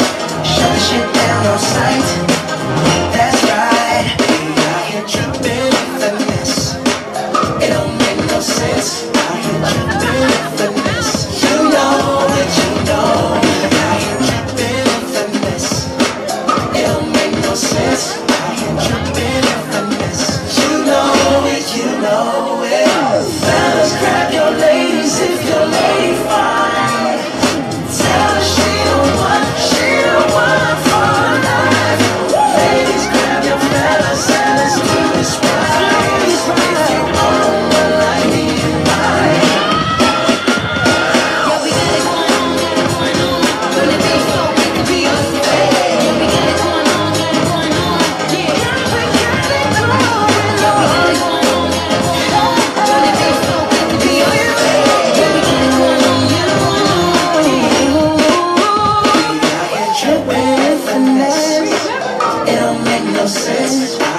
Shut the shit down on sight. That's right. We out here tripping with finesse. It don't make no sense. Out here tripping with finesse. You know it, you know. Out here tripping with finesse. It don't make no sense. Out here tripping with finesse. You know it, you know it. Fellas, grab your ladies if your lady fine. Tell her she don't want for life. Ladies, grab your fellas and let's do this right. If you want one like me and mine. Yeah, we got it going on, When it be so good to be us, yeah, we got it going on, yeah. We got it going on. Yeah, we got it going on, When it be so good to be us, yeah, we got it going on, We out here tripping with finesse. It don't make no sense.